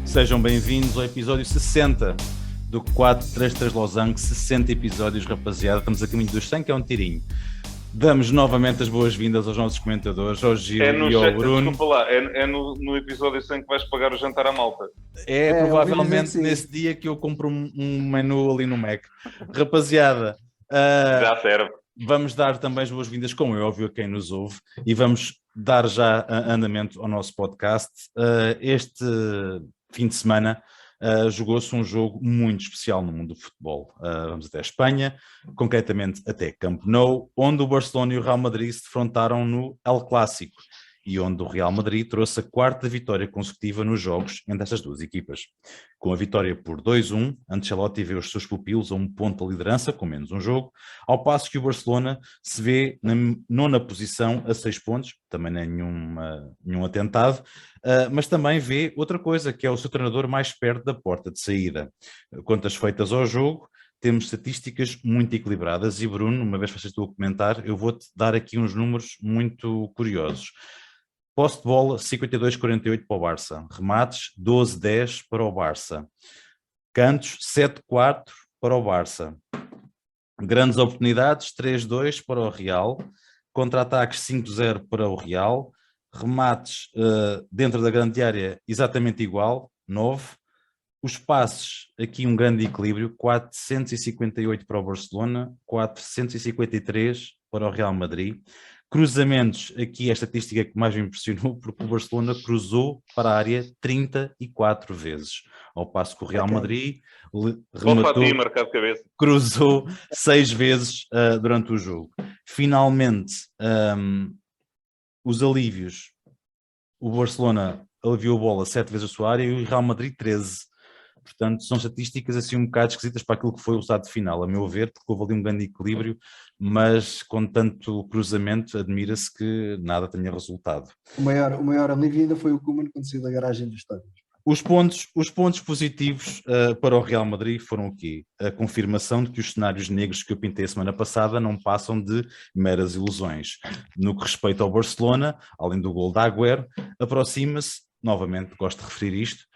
Sejam bem-vindos ao episódio 60 do 433 Losango. 60 episódios, rapaziada. Estamos a caminho dos 100, que é um tirinho. Damos novamente as boas-vindas aos nossos comentadores, ao Gil e ao Bruno. Desculpa lá, é no episódio 100 que vais pagar o jantar à malta. É provavelmente nesse dia que eu compro um menu ali no Mac. Rapaziada, Já serve. Vamos dar também as boas-vindas, como é óbvio, a quem nos ouve, e vamos dar já andamento ao nosso podcast. Este fim de semana jogou-se um jogo muito especial no mundo do futebol. Vamos até a Espanha, concretamente até Camp Nou, onde o Barcelona e o Real Madrid se defrontaram no El Clásico, e onde o Real Madrid trouxe a quarta vitória consecutiva nos jogos entre estas duas equipas. Com a vitória por 2-1, Ancelotti vê os seus pupilos a um ponto da liderança, com menos um jogo, ao passo que o Barcelona se vê na nona posição a 6 pontos, também nenhum atentado, mas também vê outra coisa, que é o seu treinador mais perto da porta de saída. Contas feitas ao jogo, temos estatísticas muito equilibradas, e Bruno, uma vez que vocês estão a comentar, eu vou-te dar aqui uns números muito curiosos. Posse de bola, 52-48 para o Barça. Remates, 12-10 para o Barça. Cantos, 7-4 para o Barça. Grandes oportunidades, 3-2 para o Real. Contra-ataques, 5-0 para o Real. Remates dentro da grande área, exatamente igual, 9. Os passes, aqui um grande equilíbrio, 458 para o Barcelona, 453 para o Real Madrid. Cruzamentos, aqui a estatística que mais me impressionou, porque o Barcelona cruzou para a área 34 vezes, ao passo que o Real Madrid cruzou 6 vezes durante o jogo. Finalmente, os alívios, o Barcelona aliviou a bola 7 vezes a sua área e o Real Madrid 13. Portanto, são estatísticas assim um bocado esquisitas para aquilo que foi o resultado final, a meu ver, porque houve ali um grande equilíbrio, mas com tanto cruzamento, admira-se que nada tenha resultado. O maior alívio ainda foi o Koeman quando saiu da garagem do estádio. Os pontos positivos para o Real Madrid foram o quê? A confirmação de que os cenários negros que eu pintei a semana passada não passam de meras ilusões. No que respeita ao Barcelona, além do gol de Agüero, aproxima-se, novamente gosto de referir isto,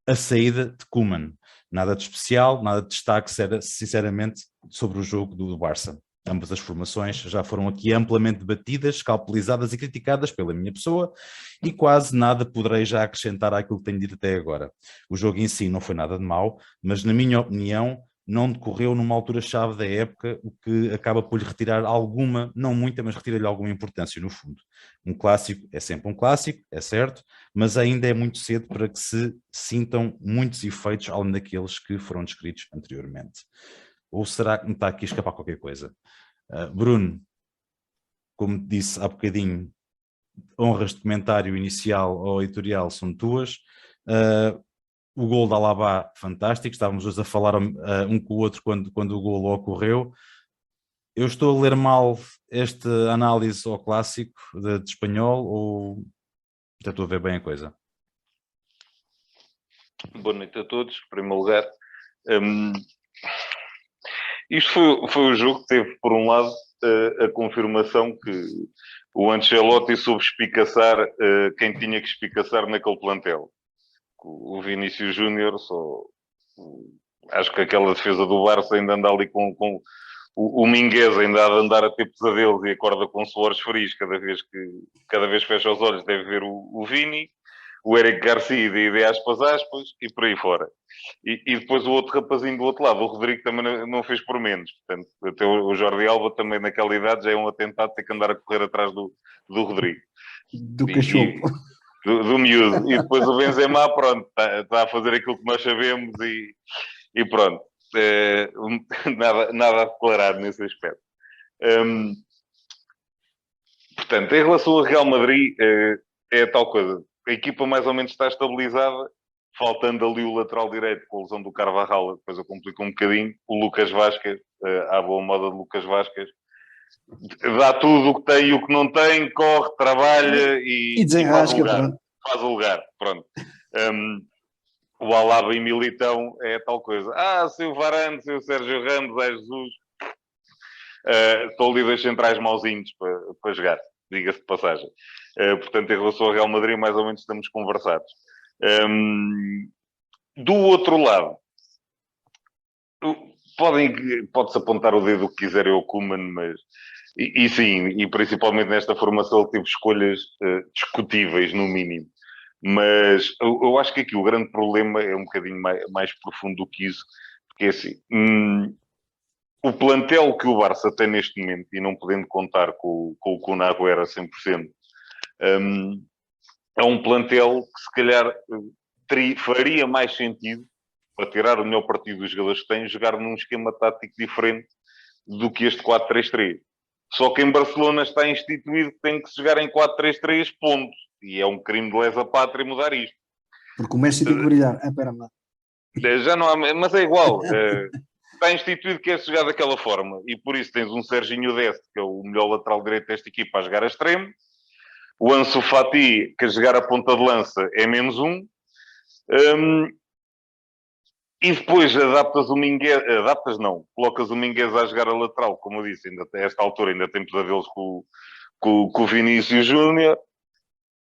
a saída de Koeman. Nada de especial, nada de destaque, sinceramente, sobre o jogo do Barça. Ambas as formações já foram aqui amplamente debatidas, calculizadas e criticadas pela minha pessoa, e quase nada poderei já acrescentar àquilo que tenho dito até agora. O jogo em si não foi nada de mau, mas na minha opinião não decorreu numa altura-chave da época, o que acaba por lhe retirar alguma, não muita, mas retira-lhe alguma importância no fundo. Um clássico é sempre um clássico, é certo, mas ainda é muito cedo para que se sintam muitos efeitos além daqueles que foram descritos anteriormente. Ou será que me está aqui a escapar qualquer coisa? Bruno, como disse há bocadinho, honras de comentário inicial ou editorial são tuas. O gol da Alaba, fantástico, estávamos hoje a falar um com o outro quando o gol ocorreu. Eu estou a ler mal esta análise ao clássico de espanhol ou já estou a ver bem a coisa? Boa noite a todos, em primeiro lugar. Isto foi o jogo que teve, por um lado, a confirmação que o Ancelotti soube espicaçar quem tinha que espicaçar naquele plantel. O Vinícius Júnior acho que aquela defesa do Barça ainda anda ali com o Mingueza ainda há de andar a ter pesadelos e acorda com suores frios cada vez fecha os olhos deve ver o Vini, o Eric Garcia de aspas, e por aí fora. E depois o outro rapazinho do outro lado, o Rodrigo, também não fez por menos. Portanto, até o Jordi Alba também naquela idade já é um atentado ter que andar a correr atrás do Rodrigo. Do cachorro. Do miúdo. E depois o Benzema, pronto, está a fazer aquilo que nós sabemos e pronto. Nada a declarar nesse aspecto. Portanto, em relação ao Real Madrid, é tal coisa. A equipa mais ou menos está estabilizada, faltando ali o lateral direito com a lesão do Carvajal, depois eu complico um bocadinho. O Lucas Vázquez, à boa moda de Lucas Vázquez, dá tudo o que tem e o que não tem, corre, trabalha e desenrasca, faz o lugar. Pronto. O Alaba e Militão é tal coisa. Sem o Varane, sem o Sérgio Ramos, Jesus. Estão ali dois centrais mauzinhos para jogar, diga-se de passagem. Portanto, em relação ao Real Madrid, mais ou menos estamos conversados. Do outro lado, pode-se apontar o dedo o que quiserem ao Koeman, mas... E sim, e principalmente nesta formação ele teve escolhas discutíveis, no mínimo. Mas eu acho que aqui o grande problema é um bocadinho mais profundo do que isso, porque é assim, o plantel que o Barça tem neste momento, e não podendo contar com o Kun Agüero a 100%, é um plantel que se calhar faria mais sentido, para tirar o melhor partido dos jogadores que tem, jogar num esquema tático diferente do que este 4-3-3. Só que em Barcelona está instituído que tem que se jogar em 4-3-3, ponto. E é um crime de lesa pátria mudar isto. Porque o Messi tem que brilhar. Espera lá. Já não há, mas é igual. Está instituído que é jogar daquela forma. E por isso tens um Serginho Deste, que é o melhor lateral direito desta equipa, a jogar a extremo. O Ansu Fati, que a jogar a ponta de lança, é menos um. E depois adaptas o Minguez... Adaptas não. Colocas o Minguez a jogar a lateral, como eu disse. Ainda, a esta altura ainda tem pesadelos com o Vinícius Júnior.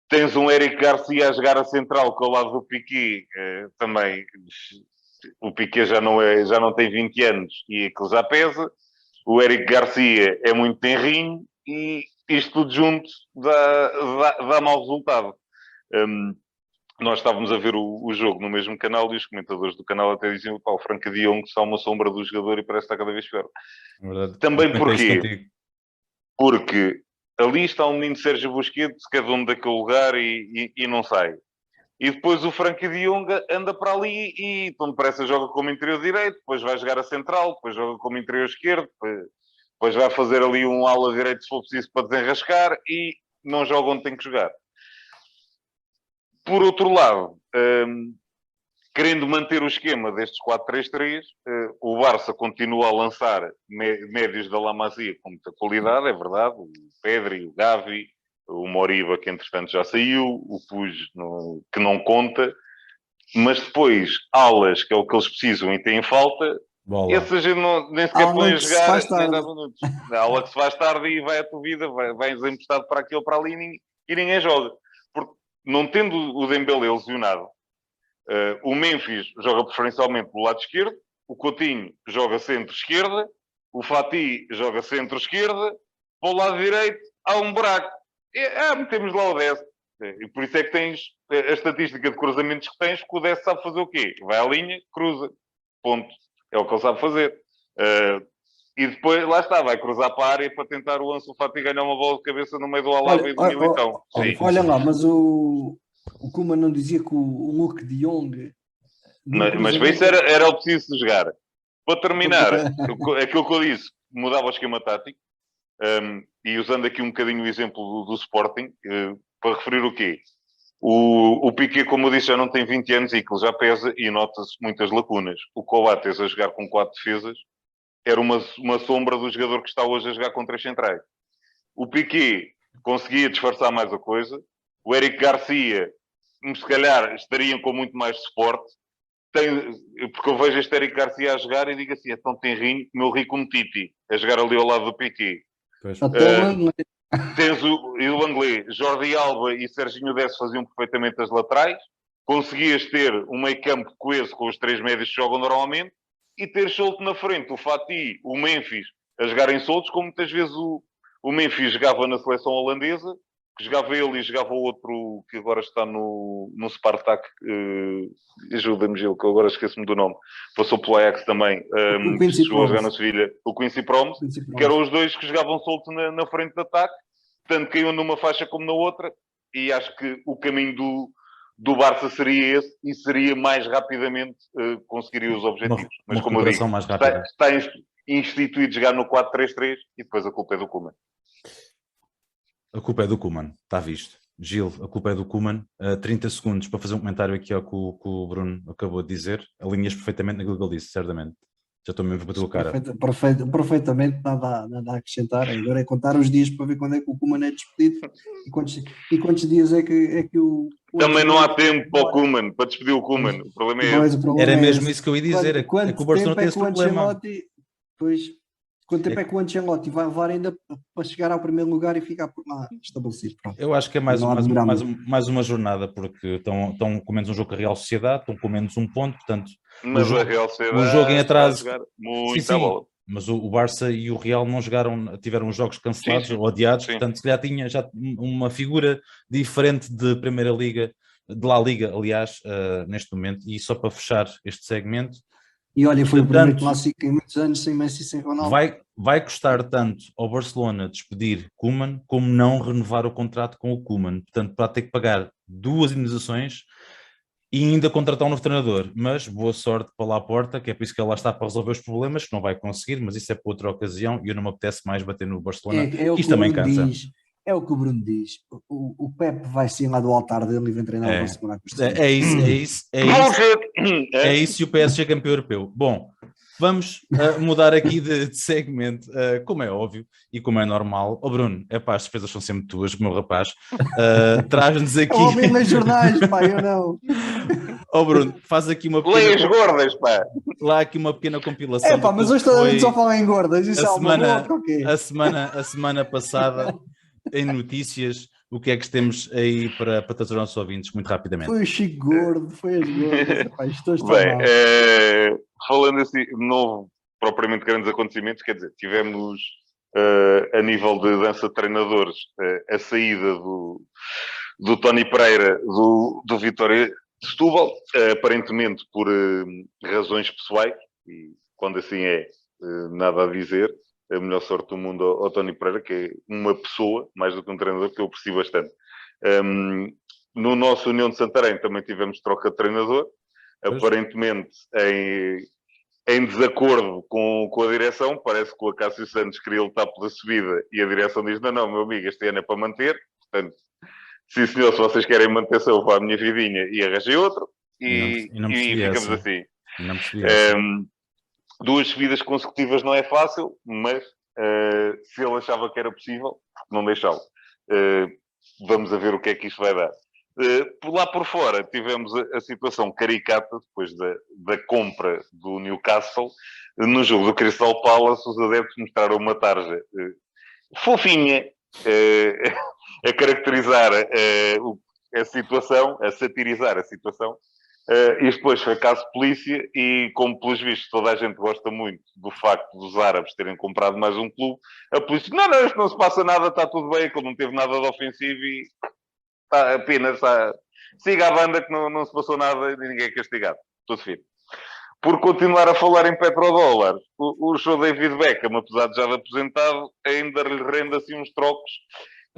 Tens um Eric Garcia a jogar a central, que ao lado do Piqué, também... O Piqué já não tem 20 anos e aquilo já pesa. O Eric Garcia é muito tenrinho e isto tudo junto dá mau resultado. Nós estávamos a ver o jogo no mesmo canal e os comentadores do canal até diziam que o Franca de Jong está uma sombra do jogador e parece que está cada vez pior. Também porquê? Porque ali está um menino Sérgio Busquets, que é dono daquele lugar e não sai. E depois o Franca de Jong anda para ali e então depressa joga como interior direito, depois vai jogar a central, depois joga como interior esquerdo, depois vai fazer ali um ala direito se for preciso para desenrascar e não joga onde tem que jogar. Por outro lado, querendo manter o esquema destes 4-3-3, o Barça continua a lançar médios da La Masia com muita qualidade, é verdade, o Pedri, o Gavi, o Moriba, que entretanto já saiu, o Puig, que não conta, mas depois, alas, que é o que eles precisam e têm falta, esse a gente nem sequer põe a jogar, nem dá minutos. A aula que se faz tarde e vai a tua vida, vai emprestado para aquilo, para ali e ninguém joga. Porque não tendo o Dembélé lesionado, o Memphis joga preferencialmente pelo lado esquerdo, o Coutinho joga centro-esquerda, o Fati joga centro-esquerda, para o lado direito há um buraco. Metemos lá o Dest. E por isso é que tens a estatística de cruzamentos que tens, que o Dest sabe fazer o quê? Vai à linha, cruza. Ponto. É o que ele sabe fazer. E depois, lá está, vai cruzar para a área para tentar o Ansu Fati ganhar uma bola de cabeça no meio do Alaba e do Militão. Olha lá, mas o Koeman não dizia que o Luke de Jong... Mas para isso era o preciso de jogar. Para terminar, aquilo que eu disse, mudava o esquema tático. E usando aqui um bocadinho o exemplo do Sporting, para referir o quê? O Piqué, como eu disse, já não tem 20 anos e que ele já pesa e nota-se muitas lacunas. O Coates a jogar com 4 defesas era uma sombra do jogador que está hoje a jogar com 3 centrais. O Piqué conseguia disfarçar mais a coisa. O Eric Garcia, se calhar, estariam com muito mais suporte. Porque eu vejo este Eric Garcia a jogar e digo assim, é tão tenrinho, meu rico como Titi, a jogar ali ao lado do Piqué. Tens o Anglais, Jordi Alba e Serginho Deste faziam perfeitamente as laterais. Conseguias ter um meio campo coeso com os 3 médios que jogam normalmente e ter solto na frente o Fati, o Memphis a jogarem soltos, como muitas vezes o Memphis jogava na seleção holandesa, que jogava ele e jogava o outro que agora está no Spartak, ajuda-me Gil, que eu agora esqueço-me do nome, passou pelo Ajax também, chegou a jogar na Sevilha, o Quincy Promes, que eram os dois que jogavam solto na frente de ataque, tanto caíam numa faixa como na outra, e acho que o caminho do Barça seria esse, e seria mais rapidamente conseguiria os objetivos. Mas como eu digo, está instituído jogar no 4-3-3 e depois a culpa é do Koeman. A culpa é do Koeman, está visto. Gil, a culpa é do Koeman. 30 segundos para fazer um comentário aqui ao que o Bruno acabou de dizer. Alinhas perfeitamente naquilo que ele disse, certamente. Já estou mesmo para a tua cara. Perfeitamente, nada a acrescentar. Agora é contar os dias para ver quando é que o Koeman é despedido e quantos dias é que o... Também não há tempo para o Koeman, para despedir o Koeman. O problema é esse. Era mesmo isso que eu ia dizer. Quanto é que o Barcelona tem esse problema. Quanto tempo é que o Ancelotti vai levar ainda para chegar ao primeiro lugar e ficar por lá estabelecido? Pronto. Eu acho que é mais Não há de demorar muito. uma jornada, porque estão com menos um jogo que a Real Sociedade, estão com menos um ponto, portanto, Mas a Real o jogo em Sociedade está a atraso. jogar Sim, muita bola. mas o Barça e o Real não jogaram, tiveram os jogos cancelados Sim, ou adiados, sim. portanto, se calhar tinha já uma figura diferente de Primeira Liga, de La Liga, aliás, neste momento, e só para fechar este segmento. E olha, foi o Portanto, primeiro clássico em muitos anos sem Messi e sem Ronaldo. vai custar tanto ao Barcelona despedir Koeman como não renovar o contrato com o Koeman. Portanto, para ter que pagar 2 indenizações e ainda contratar um novo treinador. Mas boa sorte para Laporta, que é por isso que ele lá está para resolver os problemas, que não vai conseguir, mas isso é para outra ocasião e eu não me apetece mais bater no Barcelona, É o que isto que o também Bruno cansa. diz. É o que o Bruno diz. O Pepe vai sim lá do altar dele e vem treinar o Barcelona. É isso e o PSG campeão europeu. Bom, vamos mudar aqui de segmento, como é óbvio e como é normal. Bruno, as despesas são sempre tuas, meu rapaz. Traz-nos aqui... Eu ouvi nas jornais, pá, eu não. Bruno, faz aqui uma pequena... Leias gordas, pá! Lá aqui uma pequena compilação. Mas hoje toda a gente só fala em gordas. Isso é uma boca, o quê? A semana passada, em notícias, o que é que temos aí para todos os nossos ouvintes, muito rapidamente? Foi o Chico Gordo, foi as gordas. Pá, isto hoje está Bem, mal. falando assim, não houve propriamente grandes acontecimentos, quer dizer, tivemos a nível de dança de treinadores a saída do Tony Pereira do Vitória de Setúbal, aparentemente por razões pessoais, e quando assim é, nada a dizer. A melhor sorte do mundo ao Tony Pereira, que é uma pessoa, mais do que um treinador, que eu aprecio bastante. No nosso União de Santarém também tivemos troca de treinador, aparentemente em desacordo com a direção. Parece que o Acácio Santos queria lutar pela subida e a direção diz, não, meu amigo, este ano é para manter. Portanto, sim senhor, se vocês querem manter-se, eu vou à minha vidinha e arranjei outro. E ficamos assim. Não percebi essa. 2 subidas consecutivas não é fácil, mas se ele achava que era possível, não deixá-lo. Vamos a ver o que é que isto vai dar. Por lá por fora, tivemos a situação caricata, depois da compra do Newcastle. No jogo do Crystal Palace, os adeptos mostraram uma tarja fofinha a caracterizar a situação, a satirizar a situação. E depois foi caso de polícia e, como pelos vistos toda a gente gosta muito do facto dos árabes terem comprado mais um clube, a polícia, não, isto não se passa nada, está tudo bem, que ele não teve nada de ofensivo e está apenas, siga a banda que não se passou nada e ninguém é castigado. Tudo firme. Por continuar a falar em petrodólar, o show David Beckham, apesar de já aposentado, ainda lhe rende assim uns trocos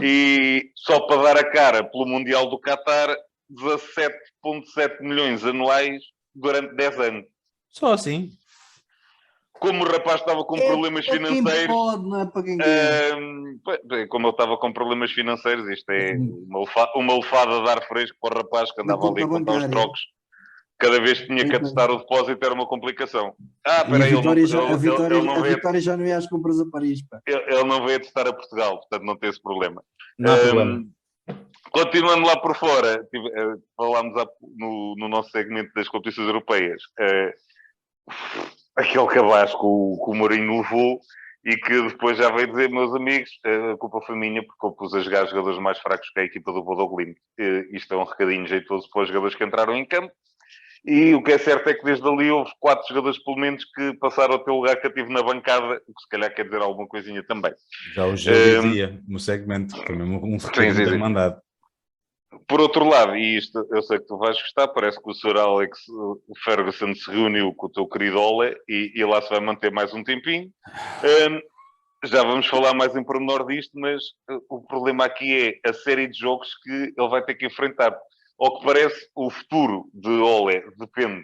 e só para dar a cara pelo Mundial do Qatar, 17,7 milhões anuais durante 10 anos. Só assim? Como o rapaz estava com problemas financeiros... Quem pode, não é para quem quer. Como ele estava com problemas financeiros, isto é uma lefada de ar fresco para o rapaz que andava ali a contar os trocos. Cada vez que tinha que atestar o depósito era uma complicação. Peraí, a Vitória já não ia às compras a Paris. Pá. Ele não veio atestar a Portugal, portanto não tem esse problema. Não há problema. Continuando lá por fora, falámos no nosso segmento das competições europeias, aquele cabaz que o Mourinho levou e que depois já veio dizer, meus amigos, a culpa foi minha porque eu pus a jogar jogadores mais fracos que a equipa do Bodo Glimt. Isto é um recadinho jeitoso para os jogadores que entraram em campo. E o que é certo é que desde ali houve 4 jogadores pelo menos que passaram a ter o lugar cativo na bancada, o que se calhar quer dizer alguma coisinha também. Já o Gil dizia no segmento, foi mesmo um recadinho bem mandado. Por outro lado, e isto eu sei que tu vais gostar, parece que o Sr. Alex Ferguson se reuniu com o teu querido Ole e lá se vai manter mais um tempinho. Já vamos falar mais em pormenor disto, mas o problema aqui é a série de jogos que ele vai ter que enfrentar. Ao que parece, o futuro de Ole depende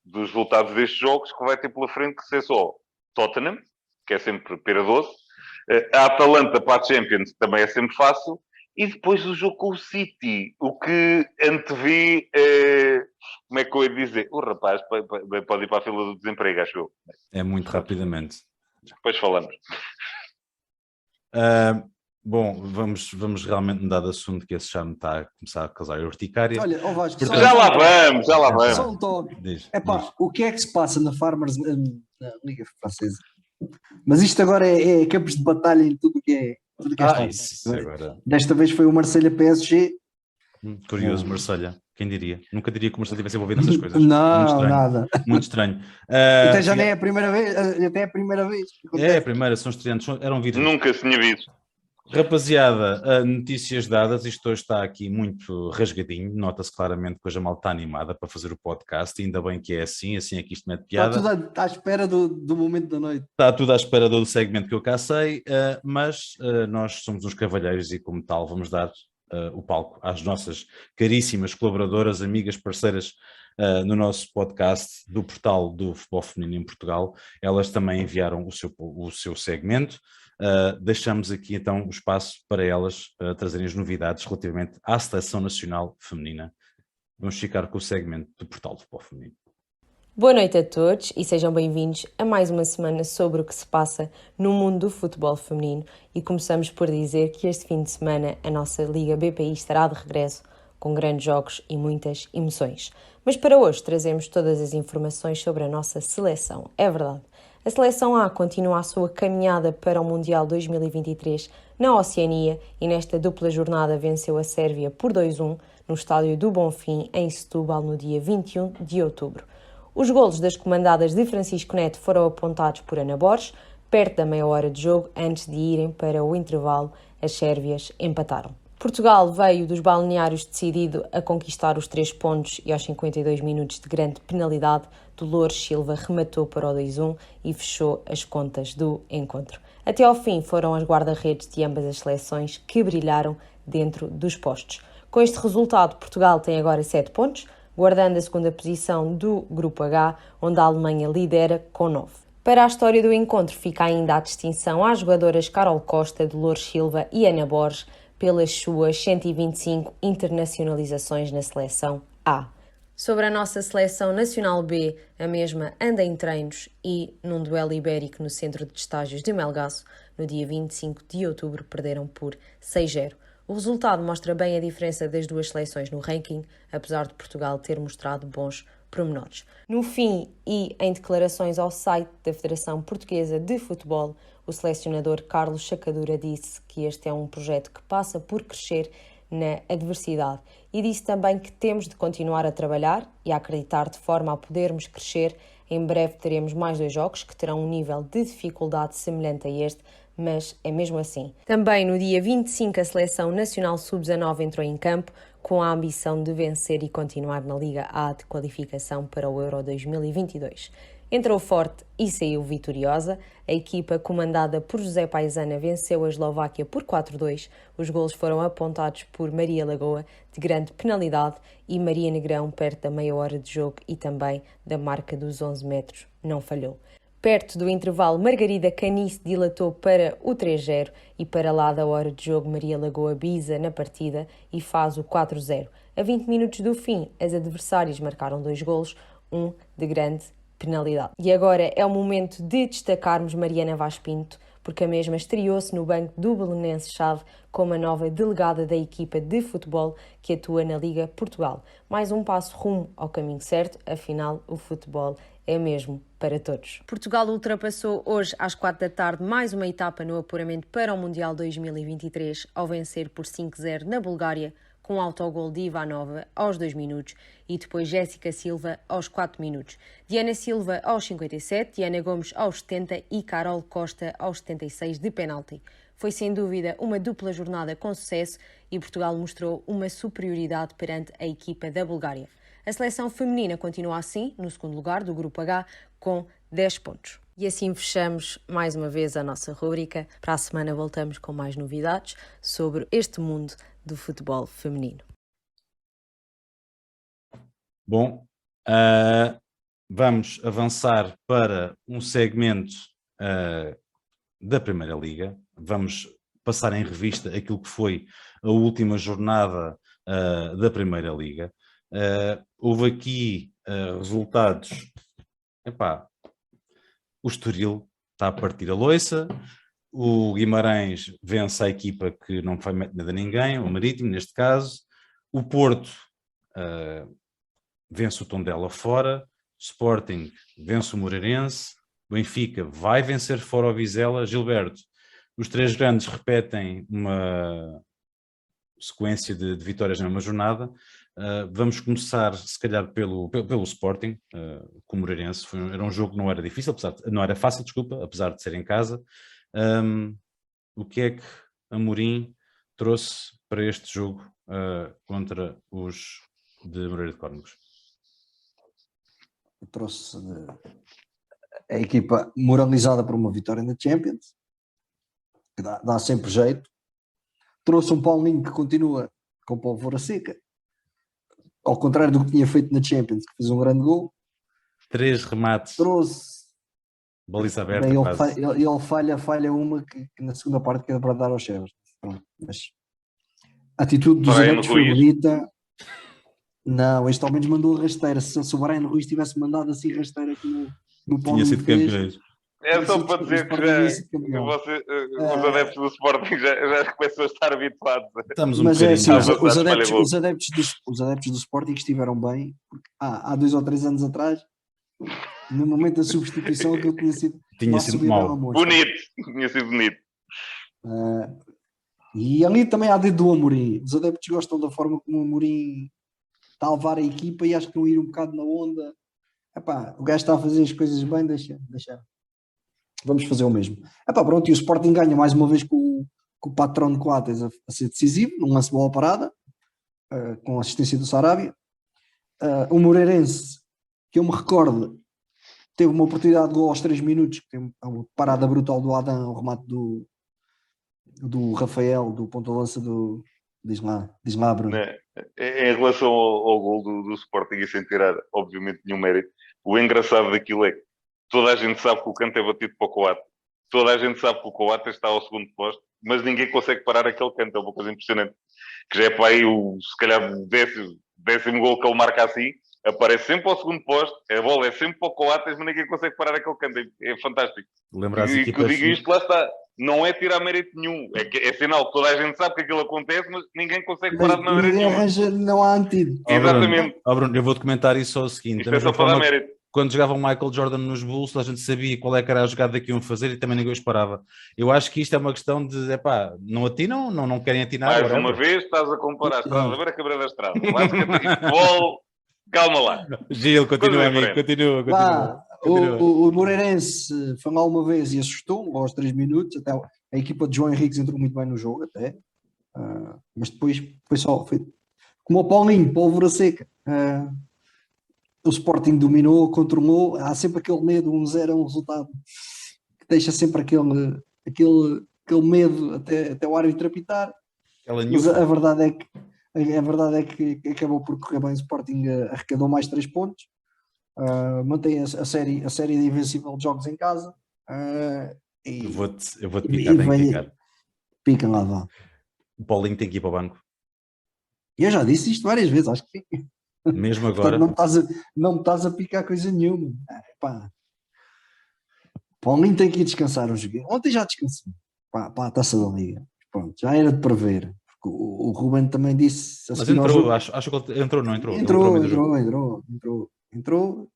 dos resultados destes jogos, que vai ter pela frente que ser só Tottenham, que é sempre pera doce, a Atalanta para a Champions também é sempre fácil, e depois o jogo com o City, o que antevê, como é que eu ia dizer? O rapaz pode ir para a fila do desemprego, acho eu. É muito rapidamente. Depois falamos. Bom, vamos realmente mudar de assunto, que esse já me está a começar a causar urticária. Olha, Vasco, portanto, já lá vamos. Só um toque. O que é que se passa na Farmers, na Liga Francesa? Mas isto agora é campos de batalha em tudo que é estádio. Isso agora. Desta vez foi o Marselha PSG. Curioso, Marselha. Quem diria? Nunca diria que o Marselha estivesse envolvido nessas coisas. Muito Não, estranho. nada. Muito estranho. Então já nem é a primeira vez, até é a primeira vez que É a acontece. primeira, são estreantes, eram virgens. Nunca se tinha visto. Rapaziada, notícias dadas, isto hoje está aqui muito rasgadinho, nota-se claramente que hoje a malta está animada para fazer o podcast, ainda bem que é assim é que isto mete piada. Está tudo à espera do momento da noite. Está tudo à espera do segmento que eu cá sei, mas nós somos uns cavalheiros e como tal vamos dar o palco às nossas caríssimas colaboradoras, amigas, parceiras no nosso podcast do portal do Futebol Feminino em Portugal. Elas também enviaram o seu segmento. Deixamos aqui então o espaço para elas trazerem as novidades relativamente à Seleção Nacional Feminina. Vamos ficar com o segmento do portal do Futebol Feminino. Boa noite a todos e sejam bem-vindos a mais uma semana sobre o que se passa no mundo do futebol feminino, e começamos por dizer que este fim de semana a nossa Liga BPI estará de regresso com grandes jogos e muitas emoções. Mas para hoje trazemos todas as informações sobre a nossa seleção, é verdade. A Seleção A continua a sua caminhada para o Mundial 2023 na Oceania e nesta dupla jornada venceu a Sérvia por 2-1 no estádio do Bonfim, em Setúbal, no dia 21 de outubro. Os golos das comandadas de Francisco Neto foram apontados por Ana Borges, perto da meia hora de jogo. Antes de irem para o intervalo, as sérvias empataram. Portugal veio dos balneários decidido a conquistar os 3 pontos e aos 52 minutos de grande penalidade, Dolores Silva rematou para o 2-1 e fechou as contas do encontro. Até ao fim foram as guarda-redes de ambas as seleções que brilharam dentro dos postos. Com este resultado, Portugal tem agora 7 pontos, guardando a segunda posição do Grupo H, onde a Alemanha lidera com 9. Para a história do encontro fica ainda a distinção às jogadoras Carol Costa, Dolores Silva e Ana Borges pelas suas 125 internacionalizações na seleção A. Sobre a nossa seleção nacional B, a mesma anda em treinos e, num duelo ibérico no centro de estágios de Melgaço, no dia 25 de outubro, perderam por 6-0. O resultado mostra bem a diferença das duas seleções no ranking, apesar de Portugal ter mostrado bons pormenores. No fim, e em declarações ao site da Federação Portuguesa de Futebol, o selecionador Carlos Chacadura disse que este é um projeto que passa por crescer na adversidade e disse também que temos de continuar a trabalhar e a acreditar de forma a podermos crescer. Em breve teremos mais 2 jogos que terão um nível de dificuldade semelhante a este, mas é mesmo assim. Também no dia 25 a Seleção Nacional Sub-19 entrou em campo com a ambição de vencer e continuar na Liga A de qualificação para o Euro 2022. Entrou forte e saiu vitoriosa. A equipa comandada por José Paisana venceu a Eslováquia por 4-2. Os golos foram apontados por Maria Lagoa, de grande penalidade, e Maria Negrão, perto da meia hora de jogo e também da marca dos 11 metros, não falhou. Perto do intervalo, Margarida Canice dilatou para o 3-0 e para lá da hora de jogo Maria Lagoa bisa na partida e faz o 4-0. A 20 minutos do fim, as adversárias marcaram 2 golos, um de grande penalidade. E agora é o momento de destacarmos Mariana Vaz Pinto, porque a mesma estreou-se no banco do Belenenses Chave como a nova delegada da equipa de futebol que atua na Liga Portugal. Mais um passo rumo ao caminho certo, afinal o futebol é mesmo para todos. Portugal ultrapassou hoje às 4 da tarde mais uma etapa no apuramento para o Mundial 2023 ao vencer por 5-0 na Bulgária, com um autogol de Ivanova aos 2 minutos e depois Jéssica Silva aos 4 minutos. Diana Silva aos 57, Diana Gomes aos 70 e Carol Costa aos 76 de penalti. Foi sem dúvida uma dupla jornada com sucesso e Portugal mostrou uma superioridade perante a equipa da Bulgária. A seleção feminina continua assim, no segundo lugar do Grupo H, com 10 pontos. E assim fechamos mais uma vez a nossa rúbrica. Para a semana voltamos com mais novidades sobre este mundo do futebol feminino. Bom, vamos avançar para um segmento da Primeira Liga. Vamos passar em revista aquilo que foi a última jornada da Primeira Liga. Houve aqui resultados. O Estoril está a partir a loiça. O Guimarães vence a equipa que não vai meter nada a ninguém, o Marítimo neste caso. O Porto vence o Tondela fora. Sporting vence o Moreirense. Benfica vai vencer fora o Vizela. Gilberto, os três grandes repetem uma sequência de vitórias na mesma jornada. Vamos começar, se calhar, pelo Sporting, com o Moreirense. Era um jogo que não era difícil, não era fácil, desculpa, apesar de ser em casa. O que é que Amorim trouxe para este jogo contra os de Moreira de Cónegos? Trouxe a equipa moralizada por uma vitória na Champions, que dá sempre jeito. Trouxe um Paulinho que continua com pólvora seca, ao contrário do que tinha feito na Champions, que fez um grande gol. 3 remates. Trouxe. Baliza aberta. Bem, ele falha uma que na segunda parte queda para dar aos Chevas. Mas a atitude dos adeptos foi bonita. Não, este ao menos mandou a rasteira. Se o Brian Ruiz tivesse mandado assim rasteira no tinha sido campeões. É só para dizer que os adeptos do Sporting já começam a estar habituados. Estamos um Mas bocadinho. assim, os adeptos do Sporting estiveram bem, porque há 2 ou 3 anos atrás, no momento da substituição, aquilo tinha sido mau. Bonito, tinha sido bonito. E ali também há dedo do Amorim. Os adeptos gostam da forma como o Amorim está a levar a equipa e acho que não ir um bocado na onda. Epá, o gajo está a fazer as coisas bem, deixa. Vamos fazer o mesmo. Pronto, e o Sporting ganha mais uma vez com o patrão de Coates a ser decisivo, num lance de bola parada, com a assistência do Sarabia. O Moreirense, que eu me recordo, teve uma oportunidade de gol aos 3 minutos, que tem uma parada brutal do Adam, o remate do Rafael, do ponta-lança do... Diz lá, Bruno. Em relação ao gol do Sporting, e sem tirar, obviamente, nenhum mérito, o engraçado daquilo é que toda a gente sabe que o canto é batido para o Coates. Toda a gente sabe que o Coates está ao segundo posto, mas ninguém consegue parar aquele canto. É uma coisa impressionante. Que já é para aí se calhar o décimo gol que ele marca assim. Aparece sempre ao segundo posto, a bola é sempre para o Coates, mas ninguém consegue parar aquele canto. É fantástico. E que eu digo isto, lá está. Não é tirar mérito nenhum. É sinal que toda a gente sabe que aquilo acontece, mas ninguém consegue parar de maneira nenhuma. Não há antídoto. Exatamente. Bruno, eu vou-te comentar isso ao seguinte. Isto é só para dar mérito. Quando jogava o Michael Jordan nos Bulls, a gente sabia qual é que era a jogada que iam fazer e também ninguém os parava. Eu acho que isto é uma questão de, não atinam, não querem atinar. Mais uma vez estás a comparar, estás a ver a cabra da estrada. Futebol, calma lá. Gil, continua, amigo, continua. O Moreirense foi lá uma vez e assustou aos 3 minutos, até a equipa de João Henriques entrou muito bem no jogo até, mas depois foi como o Paulinho, pólvora seca. O Sporting dominou, controlou, há sempre aquele medo, 1-0 é um resultado que deixa sempre aquele medo até o árbitro apitar. Mas a verdade é que acabou por correr bem. O Sporting arrecadou mais 3 pontos, mantém a série de invencível de jogos em casa. Eu vou-te picar, tem que picar. Pica lá, vá. O Paulinho tem que ir para o banco. Eu já disse isto várias vezes, acho que sim. Mesmo agora. Portanto, não me estás a picar coisa nenhuma. Paulinho tem que ir descansar um joguinho. Ontem já descansou. Para a Taça da Liga. Pronto, já era de prever. O Ruben também disse. Mas entrou, acho que ele entrou, não entrou? Entrou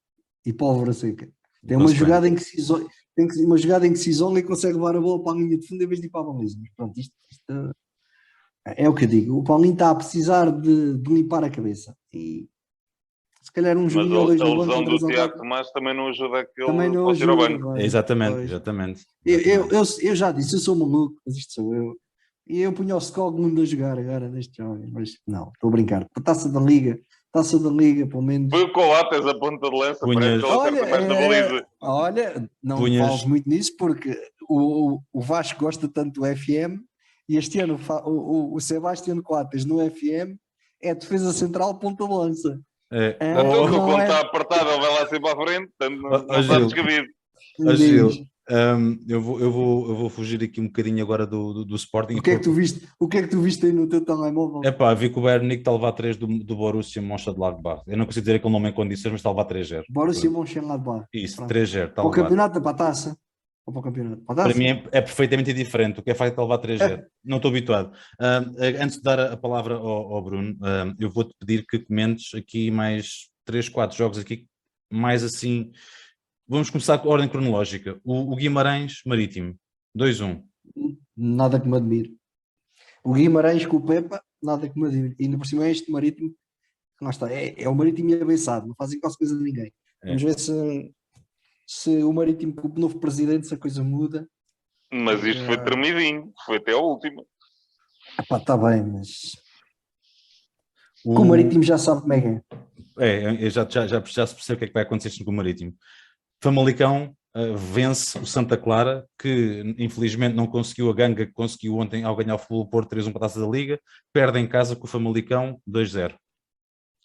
e pólvora seca. Tem uma jogada em que se isola e consegue levar a bola para a linha de fundo em vez de ir para a baliza. Pronto, isto é o que eu digo. O Paulinho está a precisar de limpar a cabeça. E se calhar um joguinho ou 2 no banco. A lesão do Tiago Tomás também não ajuda a que ele possa ir ao banco. Exatamente. Eu já disse, eu sou maluco, mas isto sou eu. E eu punho o Skogmund a jogar agora neste jogo. Mas não, estou a brincar. A Taça da Liga, pelo menos. Foi o Coates a ponta de lança. Olha, não fales muito nisso, porque o Vasco gosta tanto do FM e este ano o Sebastião Coates no FM é defesa central ponta de lança. Então, quando está apertado, ele vai lá sempre à frente, portanto, não está descabido. Gil, eu vou fugir aqui um bocadinho agora do Sporting. O que é que tu viste aí no teu telemóvel? Vi que o Bayern Munique está a levar 3 do Borussia Mönchengladbach. Eu não consigo dizer aquele nome em condições, mas está a levar 3-0. Borussia Mönchengladbach. Isso, 3-0. Para o campeonato, para a taça. Ou para o campeonato? Para mim é perfeitamente diferente. O que é feito a levar 3-0. Não estou habituado. Antes de dar a palavra ao Bruno, eu vou-te pedir que comentes aqui mais 3, 4 jogos aqui, mais assim, Vamos começar com a ordem cronológica. O Guimarães Marítimo, 2-1. Nada que me admire. O Guimarães com o Pepa, nada que me admire. E ainda por cima é este Marítimo, que lá está, é o Marítimo e abençado, não fazem quase coisa de ninguém. Vamos ver se o Marítimo, com o novo presidente, se a coisa muda. Mas isto foi tremidinho, foi até a última. Está bem, mas o Marítimo já sabe como é que é. Já se percebe o que é que vai acontecer com o Marítimo. Famalicão vence o Santa Clara, que infelizmente não conseguiu a ganga que conseguiu ontem ao ganhar o Futebol Porto 3-1 para a Taça da Liga, perde em casa com o Famalicão 2-0.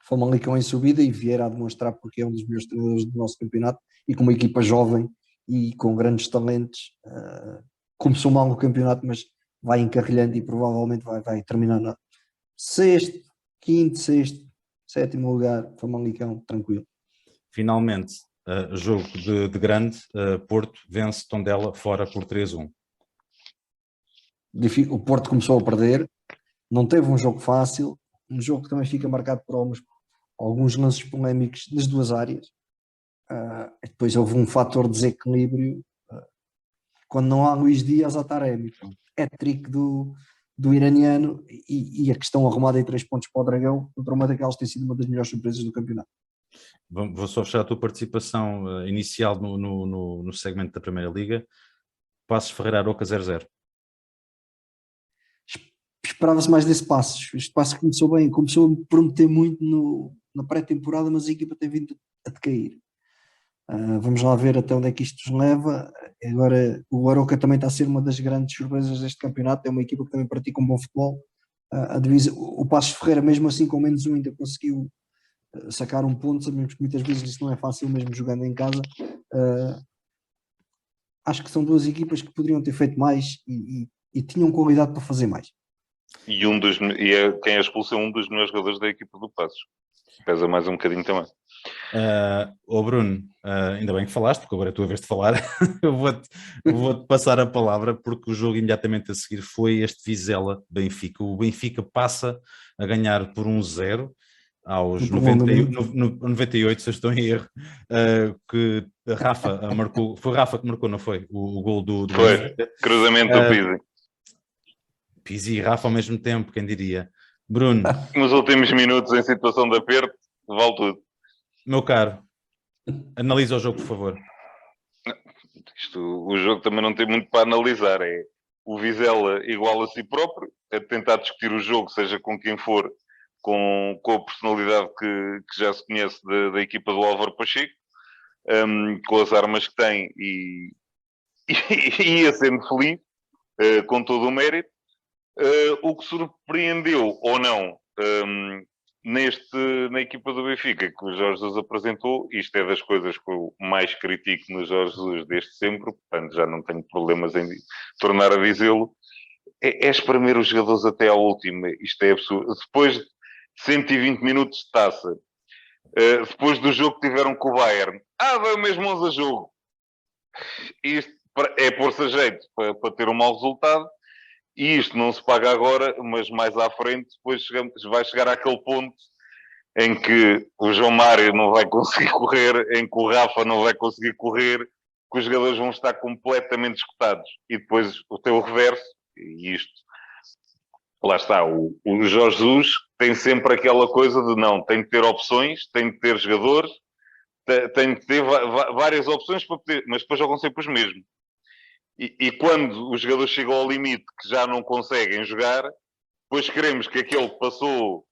Famalicão em subida e Vieira a demonstrar porque é um dos melhores treinadores do nosso campeonato e com uma equipa jovem e com grandes talentos. Começou mal no campeonato, mas vai encarrilhando e provavelmente vai terminar na sexto, quinto, sexto, sétimo lugar. Famalicão, tranquilo. Finalmente, jogo de grande, Porto vence Tondela fora por 3-1. O Porto começou a perder, não teve um jogo fácil, um jogo que também fica marcado por alguns lances polémicos das duas áreas. Depois houve um fator de desequilíbrio quando não há Luís Dias a Taremi. Hat-trick do iraniano e a questão arrumada em 3 pontos para o Dragão, contra uma daquelas tem sido uma das melhores surpresas do campeonato. Vou só fechar a tua participação inicial no segmento da Primeira Liga. Passos Ferreira Aroca 0-0. Esperava-se mais desse passo. Este passo começou bem, começou a prometer muito na pré-temporada, mas a equipa tem vindo a decair. Vamos lá ver até onde é que isto nos leva. Agora o Aroca também está a ser uma das grandes surpresas deste campeonato, é uma equipa que também pratica um bom futebol. O Passos Ferreira, mesmo assim com menos um, ainda conseguiu sacar um ponto, sabemos que muitas vezes isso não é fácil mesmo jogando em casa. Acho que são duas equipas que poderiam ter feito mais e tinham qualidade para fazer mais. Quem expulsa é um dos melhores jogadores da equipa do Passos. Pesa mais um bocadinho também. Bruno, ainda bem que falaste, porque agora é a tua vez de falar. Eu vou-te passar a palavra, porque o jogo imediatamente a seguir foi este Vizela-Benfica. O Benfica passa a ganhar por 1-0 aos 98, se eu estou em erro, que a Rafa marcou. Foi o Rafa que marcou, não foi? O gol do foi, Benfica. Cruzamento do Pizzi. Pizzi e Rafa ao mesmo tempo, quem diria? Bruno. Nos últimos minutos, em situação de aperto, vale tudo. Meu caro, analisa o jogo, por favor. O jogo também não tem muito para analisar. É o Vizela igual a si próprio, a tentar discutir o jogo, seja com quem for, com a personalidade que já se conhece da equipa do Álvaro Pacheco, com as armas que tem e ia sendo feliz, com todo o mérito. O que surpreendeu ou não na equipa do Benfica que o Jorge Jesus apresentou, isto é das coisas que eu mais critico no Jorge Jesus desde sempre, portanto já não tenho problemas em tornar a dizê-lo, é espremer os jogadores até à última. Isto é absurdo. Depois de 120 minutos de taça, depois do jogo que tiveram com o Bayern, vai mesmo 11 a jogo. Isto é pôr-se a jeito para ter um mau resultado. E isto não se paga agora, mas mais à frente depois vai chegar àquele ponto em que o João Mário não vai conseguir correr, em que o Rafa não vai conseguir correr, que os jogadores vão estar completamente esgotados. E depois o teu reverso, e isto, lá está, o Jorge Jesus tem sempre aquela coisa de não, tem de ter opções, tem de ter jogadores, tem de ter várias opções, para poder, mas depois jogam sempre os mesmos. E quando os jogadores chegam ao limite que já não conseguem jogar, depois queremos que aquele passou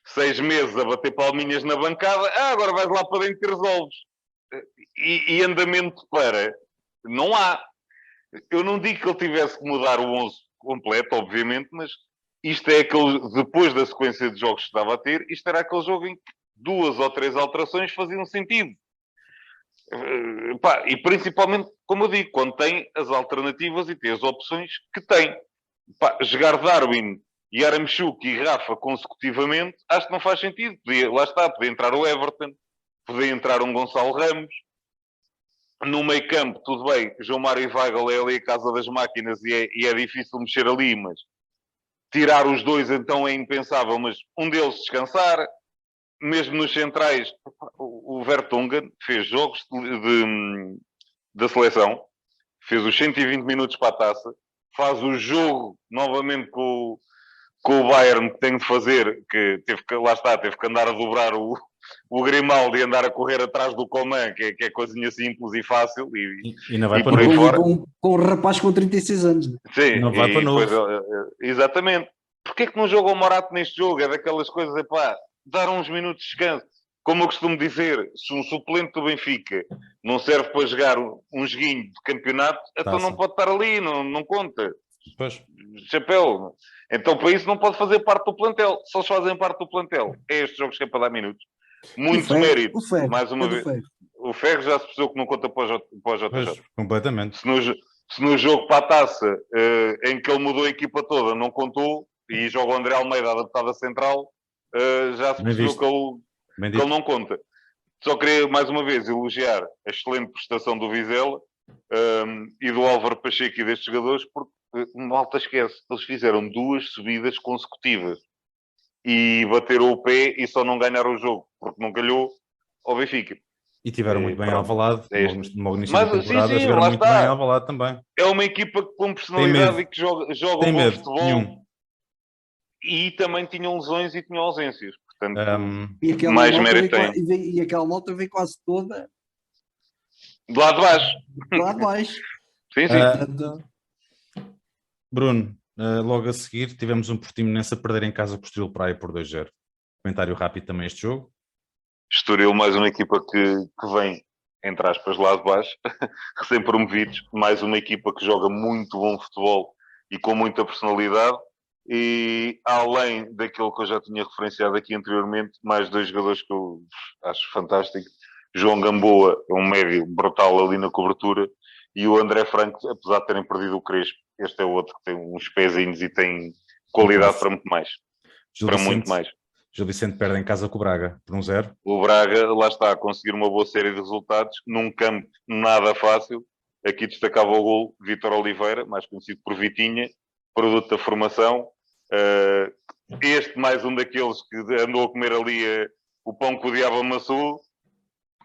6 meses a bater palminhas na bancada, agora vais lá para dentro e resolves. E andamento para. Não há. Eu não digo que ele tivesse que mudar o 11 completo, obviamente, mas isto é aquele, depois da sequência de jogos que estava a ter, isto era aquele jogo em que 2 ou 3 alterações faziam sentido. E principalmente, como eu digo, quando tem as alternativas e tem as opções que tem. Jogar Darwin e Aramchuk e Rafa consecutivamente, acho que não faz sentido. Podia entrar o Everton, podia entrar um Gonçalo Ramos. No meio campo, tudo bem, João Mário e Weigl é ali a casa das máquinas e é difícil mexer ali, mas tirar os dois então é impensável, mas um deles descansar, mesmo nos centrais, o Vertonghen fez jogos da seleção, fez os 120 minutos para a taça, faz o jogo novamente com o Bayern que tem de fazer, que lá está, teve que andar a dobrar o Grimaldi e andar a correr atrás do Coman, que é coisinha simples e fácil, E não vai e para por aí novo. fora. Com um rapaz com 36 anos. Né? Sim, Não vai para novo. Exatamente. Porquê que não joga o Morato neste jogo? É daquelas coisas, dar uns minutos de descanso. Como eu costumo dizer, se um suplente do Benfica não serve para jogar um joguinho de campeonato, então não pode estar ali, não conta. Pois. Chapéu. Então, para isso, não pode fazer parte do plantel. Só se fazem parte do plantel. É estes jogos que é para dar minutos. Muito mérito. Mais uma vez. O Ferro já se percebeu que não conta para o JJ. Pois, completamente. Se no jogo para a taça, em que ele mudou a equipa toda, não contou, e joga o André Almeida adaptado a central, já se percebeu que ele não conta. Só queria, mais uma vez, elogiar a excelente prestação do Vizela e do Álvaro Pacheco e destes jogadores, porque malta esquece, eles fizeram 2 subidas consecutivas e bateram o pé e só não ganharam o jogo, porque não calhou ao Benfica. E tiveram muito bem Alvalade, logo início da temporada, jogaram muito bem Alvalade também. É uma equipa com personalidade e que joga um bom futebol. Nenhum. E também tinham lesões e tinham ausências. Portanto, e mais mérito tem. E aquela nota vem quase toda de lá de baixo. De lá de baixo. Sim. Bruno, logo a seguir tivemos um Portimonense a perder em casa com o Estoril Praia por 2-0. Comentário rápido também este jogo. Estoril, mais uma equipa que vem, entre aspas, lá de baixo, recém-promovidos, mais uma equipa que joga muito bom futebol e com muita personalidade, e além daquilo que eu já tinha referenciado aqui anteriormente, mais 2 jogadores que eu acho fantásticos. João Gamboa é um médio brutal ali na cobertura, e o André Franco, apesar de terem perdido o Crespo, este é outro que tem uns pezinhos e tem qualidade para muito mais. Muito mais. Gil Vicente perde em casa com o Braga, por 1-0. O Braga, lá está, a conseguir uma boa série de resultados, num campo nada fácil. Aqui destacava o gol de Vítor Oliveira, mais conhecido por Vitinha, produto da formação. Este mais um daqueles que andou a comer ali o pão que o diabo amassou,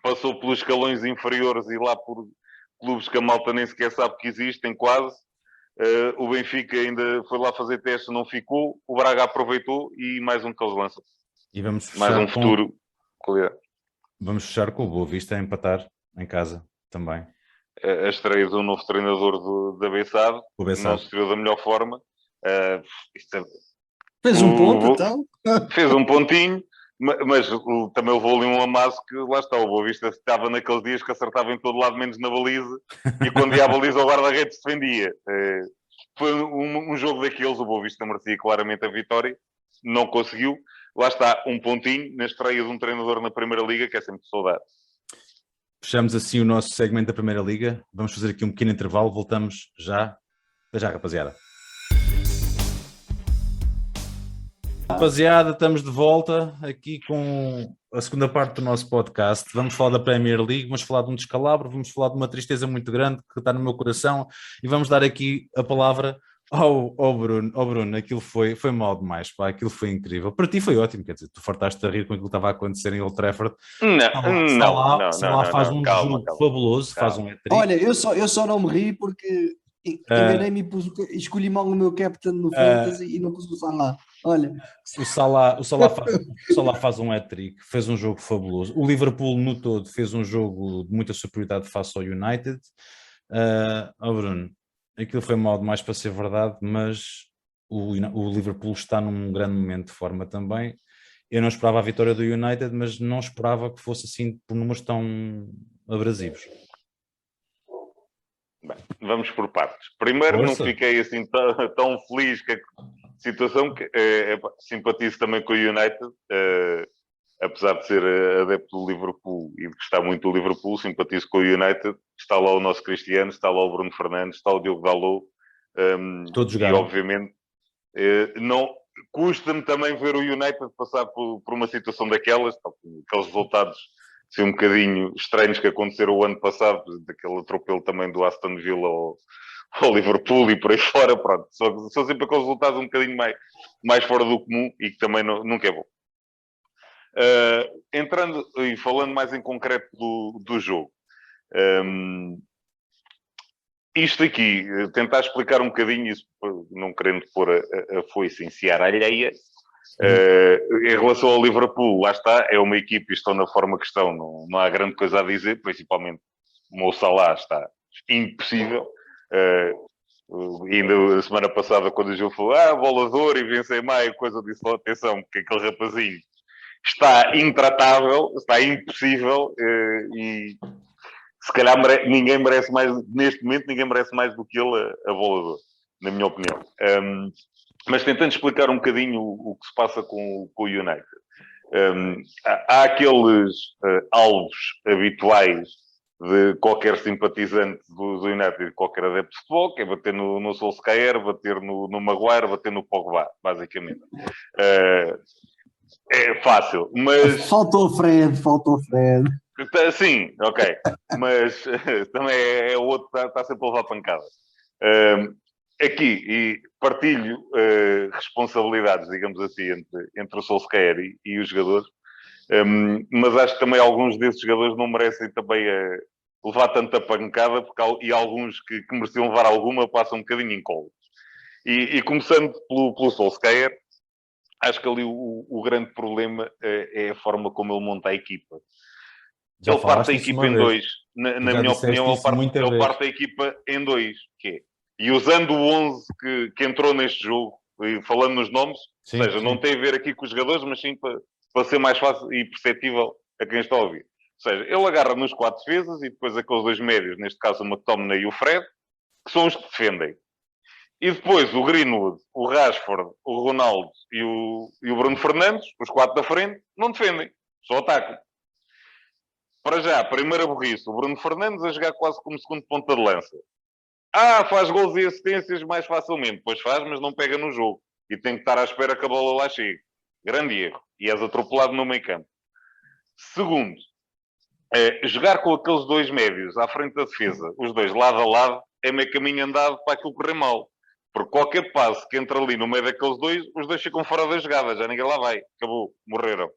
passou pelos escalões inferiores e lá por clubes que a malta nem sequer sabe que existem, quase. O Benfica ainda foi lá fazer testes, não ficou. O Braga aproveitou e mais um que eles lançam. E vamos fechar mais um futuro. Vamos fechar com o Boa Vista a empatar em casa também. A estreia do novo treinador da Bessade. Não se estreou da melhor forma. Fez um ponto, então? Fez um pontinho. Mas também levou ali um amasso que lá está, o Boa Vista estava naqueles dias que acertava em todo lado, menos na baliza, e quando ia a baliza o guarda-redes se defendia. Foi um jogo daqueles, o Boa Vista merecia claramente a vitória, não conseguiu. Lá está, um pontinho na estreia de um treinador na Primeira Liga, que é sempre de saudade. Fechamos assim o nosso segmento da Primeira Liga, vamos fazer aqui um pequeno intervalo, voltamos já. Até já, rapaziada. Rapaziada, estamos de volta aqui com a segunda parte do nosso podcast. Vamos falar da Premier League, vamos falar de um descalabro, vamos falar de uma tristeza muito grande que está no meu coração e vamos dar aqui a palavra ao Bruno. Bruno, aquilo foi mal demais, pá, aquilo foi incrível. Para ti foi ótimo, quer dizer, tu fartaste a rir com aquilo que estava a acontecer em Old Trafford. Salah faz um jogo fabuloso, faz um hat-trick. Olha, eu só não me ri porque enganei-me e escolhi mal o meu captain no Fantasy e não pus o Salah. Olha. O Salah faz um hat-trick, fez um jogo fabuloso. O Liverpool no todo fez um jogo de muita superioridade face ao United. Bruno, aquilo foi mal demais para ser verdade, mas o Liverpool está num grande momento de forma também. Eu não esperava a vitória do United, mas não esperava que fosse assim por números tão abrasivos. Bem, vamos por partes. Primeiro, não fiquei assim tão feliz com a situação, que simpatizo também com o United, apesar de ser adepto do Liverpool e de gostar muito do Liverpool, simpatizo com o United. Está lá o nosso Cristiano, está lá o Bruno Fernandes, está o Diogo Dalot. Todos jogaram. E obviamente não custa-me também ver o United passar por uma situação daquelas, aqueles resultados assim, um bocadinho estranhos que aconteceram o ano passado, daquele atropelo também do Aston Villa ao Liverpool e por aí fora, pronto. São sempre aqueles resultados um bocadinho mais fora do comum e que também nunca é bom. Entrando e falando mais em concreto do jogo. Isto aqui, tentar explicar um bocadinho isso, não querendo pôr a foice em seara alheia, em relação ao Liverpool, lá está, é uma equipe e estão na forma que estão, não há grande coisa a dizer, principalmente o Mo Salah está impossível. Ainda a semana passada, quando o jogo falou, bola de ouro e vence em maio, coisa disse, atenção, porque aquele rapazinho está intratável, está impossível, e se calhar ninguém merece mais, neste momento, ninguém merece mais do que ele a bola de ouro, na minha opinião. Mas tentando explicar um bocadinho o que se passa com o United. Há aqueles alvos habituais de qualquer simpatizante do United, qualquer adepto de futebol, que é bater no Solskjaer, bater no Maguire, bater no Pogba, basicamente. É fácil, mas... Faltou o Fred. Sim, ok. Mas também é o outro que está sempre a levar pancada. Aqui, e partilho responsabilidades, digamos assim, entre o Solskjaer e os jogadores, mas acho que também alguns desses jogadores não merecem também levar tanta pancada, e alguns que mereciam levar alguma passam um bocadinho em colo. E começando pelo Solskjaer, acho que ali o grande problema é a forma como ele monta a equipa. Já ele parte a falaste equipa em dois. Na minha opinião, ele parte a equipa em dois. Que é, e usando o 11 que entrou neste jogo, e falando nos nomes, sim, ou seja, sim. não tem a ver aqui com os jogadores, mas sim para ser mais fácil e perceptível a quem está a ouvir. Ou seja, ele agarra nos 4 defesas e depois aqueles 2 médios, neste caso o McTominay e o Fred, que são os que defendem. E depois o Greenwood, o Rashford, o Ronaldo e o Bruno Fernandes, os 4 da frente, não defendem, só atacam. Para já, primeira burrice, o Bruno Fernandes a jogar quase como segundo ponta de lança. Faz gols e assistências mais facilmente. Pois faz, mas não pega no jogo. E tem que estar à espera que a bola lá chegue. Grande erro. E és atropelado no meio campo. Segundo, jogar com aqueles 2 médios à frente da defesa, os 2 lado a lado, é meio caminho andado para aquilo correr mal. Porque qualquer passo que entra ali no meio daqueles 2, os 2 ficam fora da jogada. Já ninguém lá vai. Acabou. Morreram.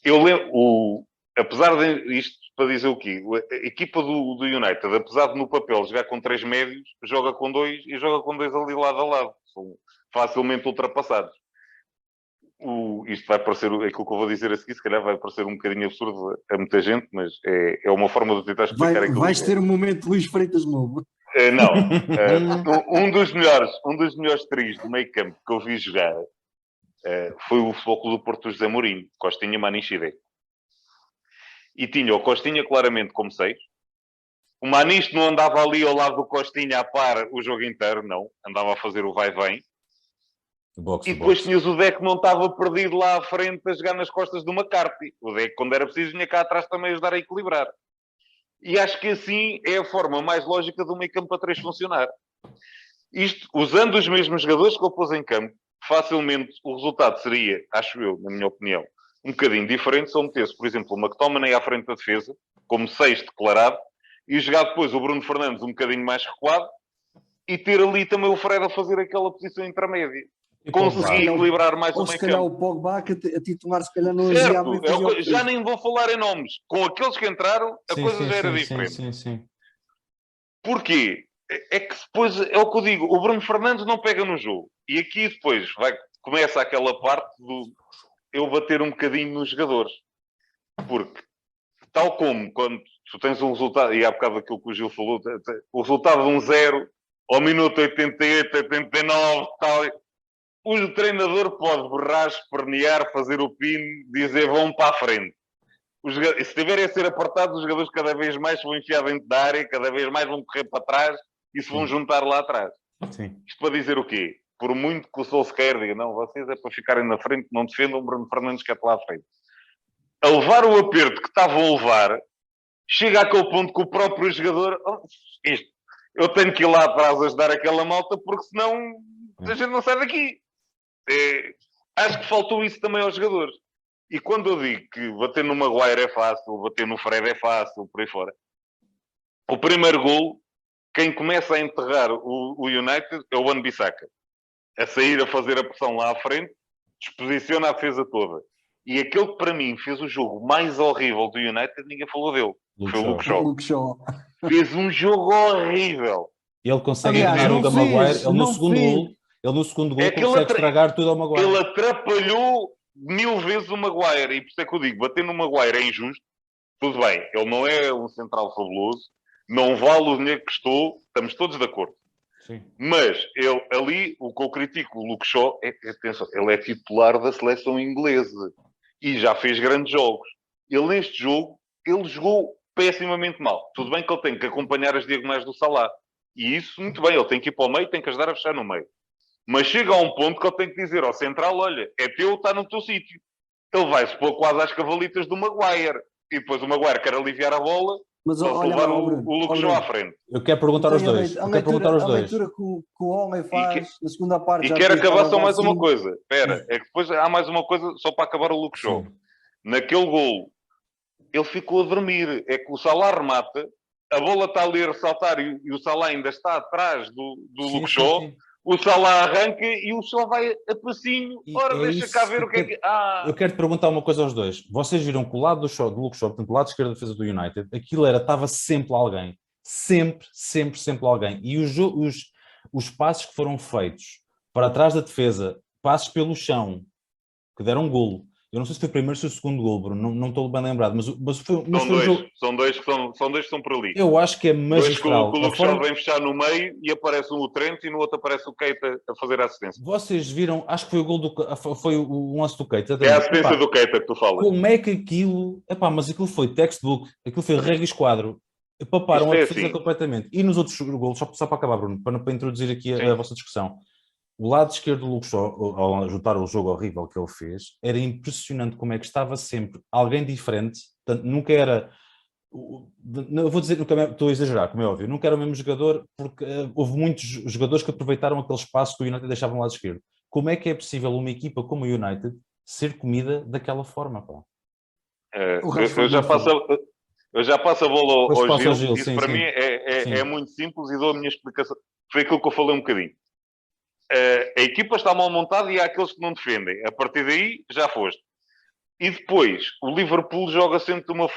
Eu lembro... Apesar isto para dizer o quê? A equipa do United, apesar de no papel jogar com 3 médios, joga com 2 e joga com 2 ali lado a lado. São facilmente ultrapassados. Isto vai parecer, aquilo que eu vou dizer a seguir, se calhar vai parecer um bocadinho absurdo a muita gente, mas é uma forma de tentar explicar aquilo. Vais ter um momento Luís Freitas novo. Não. Um dos melhores trios do meio campo que eu vi jogar foi o Futebol Clube do Porto José Mourinho, Costinha, Manichide. E tinha o Costinha claramente como 6. O Maniche não andava ali ao lado do Costinha a par o jogo inteiro, não. Andava a fazer o vai-vem. E depois tinhas o Deco que não estava perdido lá à frente a jogar nas costas do McCarthy. O Deco, quando era preciso, vinha cá atrás também ajudar a equilibrar. E acho que assim é a forma mais lógica do meio campo para 3 funcionar. Isto, usando os mesmos jogadores que ele pôs em campo, facilmente o resultado seria, acho eu, na minha opinião, um bocadinho diferente se eu metesse, por exemplo, o McTominay à frente da defesa, como 6 declarado, e jogar depois o Bruno Fernandes um bocadinho mais recuado, e ter ali também o Fred a fazer aquela posição intermédia. Conseguir equilibrar mais o meio campo. Ou se calhar o Pogba, que a titular se calhar não certo, já nem vou falar em nomes. Com aqueles que entraram, a coisa já era diferente. Sim. Porquê? É que depois, é o que eu digo, o Bruno Fernandes não pega no jogo. E aqui depois começa aquela parte do eu bater um bocadinho nos jogadores. Porque, tal como quando tu tens um resultado, e há bocado aquilo que o Gil falou, o resultado de 1-0, ao minuto 88, 89, tal, o treinador pode berrar, espernear, fazer o pino, dizer vão para a frente. Se estiverem a ser apertados, os jogadores cada vez mais se vão enfiar dentro da área, cada vez mais vão correr para trás e se vão juntar lá atrás. Sim. Isto para dizer o quê? Por muito que o Solskjaer diga, não, vocês é para ficarem na frente, não defendam o Bruno Fernandes que é para lá à frente. A levar o aperto que estavam a levar, chega àquele ponto que o próprio jogador, eu tenho que ir lá atrás ajudar aquela malta, porque senão a gente não sai daqui. Acho que faltou isso também aos jogadores. E quando eu digo que bater no Maguire é fácil, bater no Fred é fácil, por aí fora, o primeiro gol, quem começa a enterrar o United é o Wan-Bissaka. A sair a fazer a pressão lá à frente, disposiciona a defesa toda. E aquele que para mim fez o jogo mais horrível do United, ninguém falou dele. Foi o Luke Shaw. Luke Shaw. Fez um jogo horrível. Ele consegue Aliás, enganar o não da fez, Maguire, ele no não segundo fez. gol, É que consegue estragar tudo ao Maguire. Ele atrapalhou 1000 vezes o Maguire. E por isso é que eu digo, bater no Maguire é injusto. Tudo bem, ele não é um central fabuloso. Não vale o dinheiro que custou. Estamos todos de acordo. Sim. Mas ele ali, o que eu critico, o Luke Shaw, atenção, ele é titular da seleção inglesa. E já fez grandes jogos. Ele neste jogo, ele jogou pessimamente mal. Tudo bem que ele tem que acompanhar as diagonais do Salah. E isso, muito bem, ele tem que ir para o meio, tem que ajudar a fechar no meio. Mas chega a um ponto que ele tem que dizer ao central, olha, é teu, está no teu sítio. Ele vai-se pôr quase às cavalitas do Maguire. E depois o Maguire quer aliviar a bola, Mas só olha, levar Bruno, o Luke Shaw à frente. Eu quero perguntar aos dois. A leitura que o homem faz na segunda parte. E já quero devia acabar estar só a mais dar uma cinco. coisa. Espera, é que depois há mais uma coisa só para acabar o Luke Shaw. Sim. Naquele golo, ele ficou a dormir. É que o Salah remata, a bola está ali a ressaltar e o Salah ainda está atrás do Sim, Luke Shaw. sim. O Salah arranca e o Shaw vai a passinho. E Ora, é deixa isso cá ver o que é que... Eu quero te perguntar uma coisa aos dois. Vocês viram que o lado do Luke Shaw, portanto, o lado esquerdo da defesa do United, estava sempre alguém. Sempre alguém. E os passos que foram feitos para trás da defesa, passos pelo chão, que deram golo. Eu não sei se foi o primeiro ou se foi o segundo golo, Bruno, não estou bem lembrado, mas foi um jogo... São dois que estão por ali. Eu acho que é Dois que magistral. o Luke Shaw vem fechar no meio e aparece um o Trent e no outro aparece o Keita a fazer a assistência. Vocês viram, acho que foi o gol foi o lance do Keita. É a assistência do Keita que tu falas. Como é que aquilo... mas aquilo foi textbook, aquilo foi regra e esquadro. Paparam a defesa completamente. E nos outros golos, só para acabar, Bruno, para introduzir aqui a vossa discussão, o lado esquerdo do Luke Shaw, ao juntar o jogo horrível que ele fez, era impressionante como é que estava sempre alguém diferente. Portanto, nunca era... Eu vou dizer, estou a exagerar, como é óbvio, nunca era o mesmo jogador, porque houve muitos jogadores que aproveitaram aquele espaço que o United deixava no lado esquerdo. Como é que é possível uma equipa como o United ser comida daquela forma, pá? Eu já passo a bola ao Gil. Isso sim, para sim. mim é muito simples e dou a minha explicação. Foi aquilo que eu falei um bocadinho. A equipa está mal montada e há aqueles que não defendem. A partir daí, já foste. E depois, o Liverpool joga sempre de uma...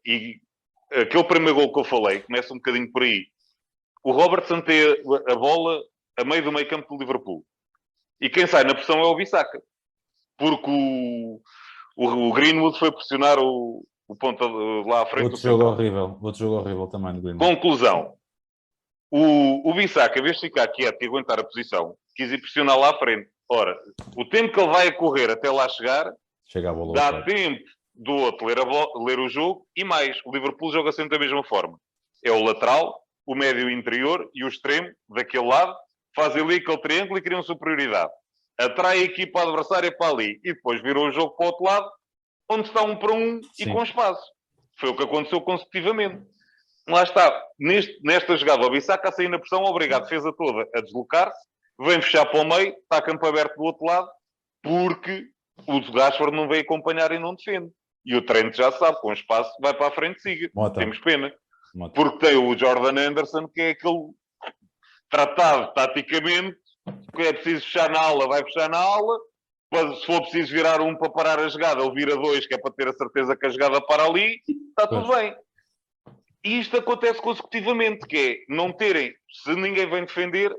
E aquele primeiro gol que eu falei, começa um bocadinho por aí. O Robertson tem a bola a meio do meio campo do Liverpool. E quem sai na pressão é o Bissaka. Porque o Greenwood foi pressionar o ponta lá à frente. Outro jogo horrível também no Greenwood. Conclusão. O Bissaka, em vez de ficar quieto e aguentar a posição, quis ir pressionar lá à frente. Ora, o tempo que ele vai a correr até lá chegar, chega a bola dá tempo do outro ler o jogo e mais. O Liverpool joga sempre da mesma forma. É o lateral, o médio interior e o extremo daquele lado, fazem ali aquele triângulo e criam superioridade. Atrai a equipa adversária para ali e depois virou o jogo para o outro lado, onde está 1 para 1 e com espaço. Foi o que aconteceu consecutivamente. Lá está, nesta jogada, o Bissaka a sair na pressão, obriga a defesa toda a deslocar-se, vem fechar para o meio, está campo aberto do outro lado, porque o Rashford não veio acompanhar e não defende. E o Trent já sabe, com espaço, vai para a frente, siga. Temos pena. Porque tem o Jordan Henderson, que é aquele tratado taticamente, que é preciso fechar na ala, vai fechar na ala. Se for preciso virar um para parar a jogada, ele vira 2, que é para ter a certeza que a jogada para ali, está tudo bem. E isto acontece consecutivamente, que é não terem, se ninguém vem defender,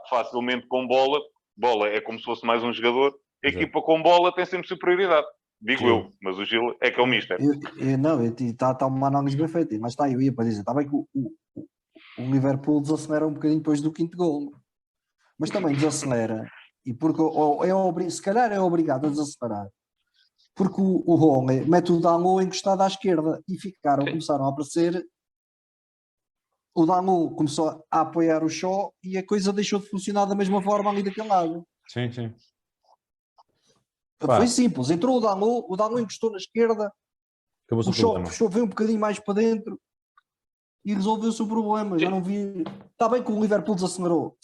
facilmente com bola é como se fosse mais um jogador, a equipa com bola tem sempre superioridade. Digo eu, mas o Gil é que é o mister. Está uma análise bem feita, mas eu ia para dizer, está bem que o Liverpool desacelera um bocadinho depois do 5º golo, mas também desacelera, e porque se calhar é obrigado a desacelerar, porque o Rome mete o Dalot encostado à esquerda e começaram a aparecer, o Dalot começou a apoiar o Shaw e a coisa deixou de funcionar da mesma forma ali daquele lado. Sim, sim. Foi simples, entrou o Dalot encostou na esquerda, o Shaw veio um bocadinho mais para dentro e resolveu-se o problema. Já não vi. Está bem que o Liverpool desacelerou,